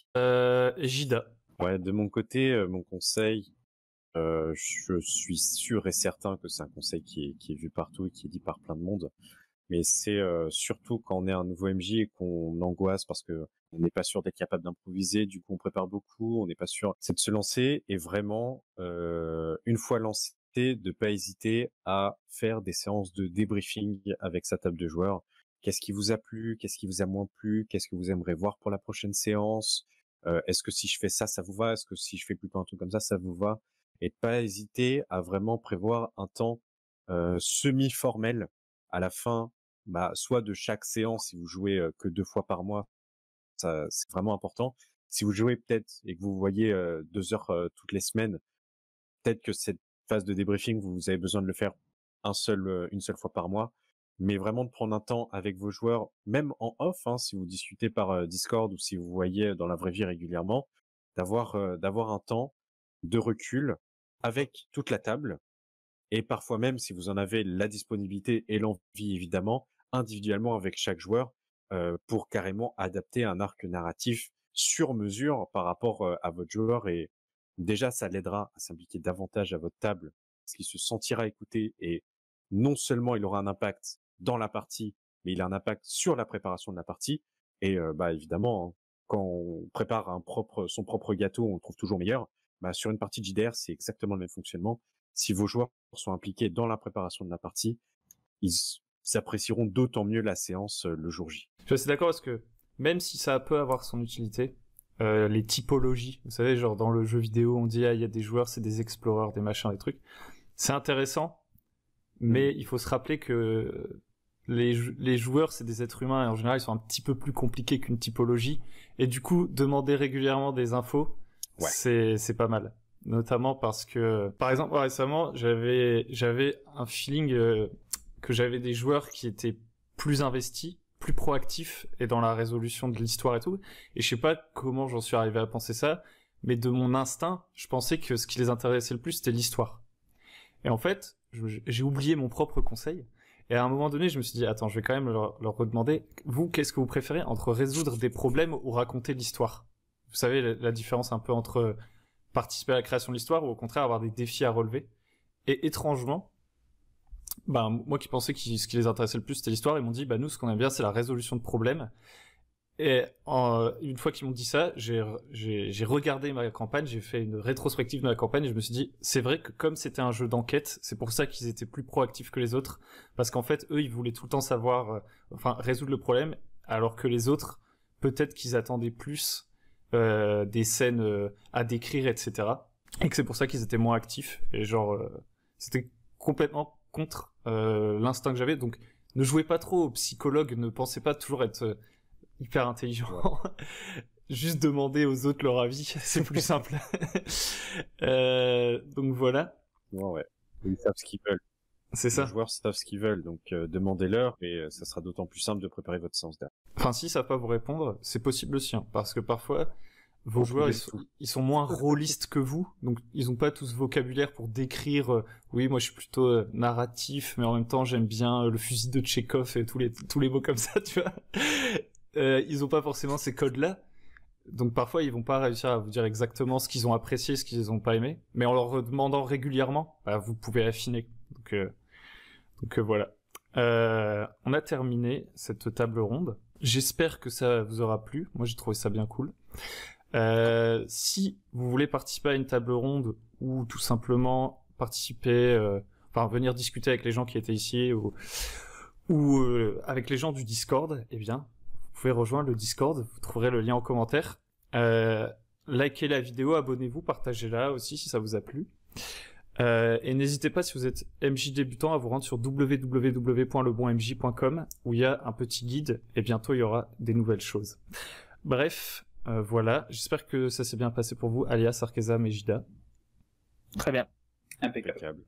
Jida. Ouais, de mon côté, mon conseil, je suis sûr et certain que c'est un conseil qui est vu partout et qui est dit par plein de monde. Mais c'est surtout quand on est un nouveau MJ et qu'on angoisse parce que on n'est pas sûr d'être capable d'improviser, du coup on prépare beaucoup, on n'est pas sûr, c'est de se lancer et vraiment une fois lancé, de pas hésiter à faire des séances de débriefing avec sa table de joueurs. Qu'est-ce qui vous a plu, qu'est-ce qui vous a moins plu, qu'est-ce que vous aimeriez voir pour la prochaine séance, est-ce que si je fais ça, ça vous va, est-ce que si je fais plutôt un truc comme ça vous va, et de pas hésiter à vraiment prévoir un temps semi-formel à la fin, soit de chaque séance, si vous jouez que 2 fois par mois, ça c'est vraiment important. Si vous jouez peut-être et que vous voyez 2 heures toutes les semaines, peut-être que cette phase de débriefing, vous avez besoin de le faire une seule fois par mois, mais vraiment de prendre un temps avec vos joueurs, même en off, hein, si vous discutez par Discord ou si vous voyez dans la vraie vie régulièrement, d'avoir un temps de recul avec toute la table. Et parfois même, si vous en avez la disponibilité et l'envie, évidemment, individuellement avec chaque joueur, pour carrément adapter un arc narratif sur mesure par rapport à votre joueur. Et déjà, ça l'aidera à s'impliquer davantage à votre table, parce qu'il se sentira écouté et non seulement il aura un impact dans la partie, mais il a un impact sur la préparation de la partie. Et évidemment, hein, quand on prépare son propre gâteau, on le trouve toujours meilleur. Sur une partie de JDR, c'est exactement le même fonctionnement. Si vos joueurs sont impliqués dans la préparation de la partie, ils apprécieront d'autant mieux la séance le jour J. Je suis assez d'accord parce que même si ça peut avoir son utilité, les typologies, vous savez, genre dans le jeu vidéo, on dit il y a des joueurs, c'est des explorers, des machins, des trucs. C'est intéressant, mais il faut se rappeler que les joueurs, c'est des êtres humains et en général, ils sont un petit peu plus compliqués qu'une typologie. Et du coup, demander régulièrement des infos, c'est pas mal. Notamment parce que, par exemple, récemment, j'avais un feeling que j'avais des joueurs qui étaient plus investis, plus proactifs et dans la résolution de l'histoire et tout. Et je sais pas comment j'en suis arrivé à penser ça, mais de mon instinct, je pensais que ce qui les intéressait le plus, c'était l'histoire. Et en fait, j'ai oublié mon propre conseil. Et à un moment donné, je me suis dit, attends, je vais quand même leur redemander, vous, qu'est-ce que vous préférez entre résoudre des problèmes ou raconter l'histoire? Vous savez, la différence un peu entre participer à la création de l'histoire ou au contraire avoir des défis à relever. Et étrangement, moi qui pensais que ce qui les intéressait le plus c'était l'histoire, ils m'ont dit nous ce qu'on aime bien c'est la résolution de problèmes. Et une fois qu'ils m'ont dit ça, j'ai regardé ma campagne, j'ai fait une rétrospective de ma campagne et je me suis dit c'est vrai que comme c'était un jeu d'enquête, c'est pour ça qu'ils étaient plus proactifs que les autres, parce qu'en fait eux ils voulaient tout le temps savoir résoudre le problème, alors que les autres peut-être qu'ils attendaient plus des scènes à décrire, etc. Et que c'est pour ça qu'ils étaient moins actifs. Et c'était complètement contre l'instinct que j'avais. Donc, ne jouez pas trop au psychologue, ne pensez pas toujours être hyper intelligent. Juste demandez aux autres leur avis, c'est plus simple. Donc voilà. Ouais. Ils savent ce qu'ils veulent. C'est ça. Les joueurs savent ce qu'ils veulent, donc demandez-leur et ça sera d'autant plus simple de préparer votre séance derrière. Enfin, si ça va pas vous répondre, c'est possible aussi, hein, parce que parfois, vos joueurs, ils sont moins rôlistes que vous, donc ils ont pas tout ce vocabulaire pour décrire, oui, moi je suis plutôt narratif, mais en même temps j'aime bien le fusil de Tchekhov et tous les mots comme ça, tu vois. Ils ont pas forcément ces codes-là, donc parfois ils vont pas réussir à vous dire exactement ce qu'ils ont apprécié, ce qu'ils ont pas aimé, mais en leur demandant régulièrement, vous pouvez affiner. Donc voilà. On a terminé cette table ronde. J'espère que ça vous aura plu. Moi, j'ai trouvé ça bien cool. Si vous voulez participer à une table ronde ou tout simplement venir discuter avec les gens qui étaient ici ou avec les gens du Discord, eh bien, vous pouvez rejoindre le Discord. Vous trouverez le lien en commentaire. Likez la vidéo, abonnez-vous, partagez-la aussi si ça vous a plu. Et n'hésitez pas si vous êtes MJ débutant à vous rendre sur www.lebonmj.com où il y a un petit guide et bientôt il y aura des nouvelles choses. Bref, voilà, j'espère que ça s'est bien passé pour vous, Alias, Arkezam et Jida. Très bien. Impeccable.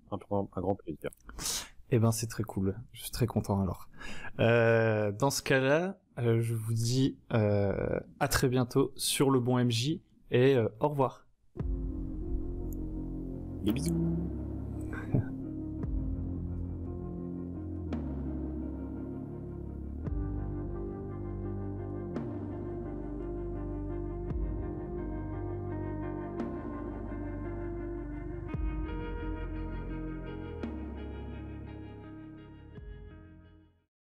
Un grand plaisir. Eh ben c'est très cool, je suis très content alors. Dans ce cas-là, je vous dis à très bientôt sur le bon MJ et au revoir. Des bisous.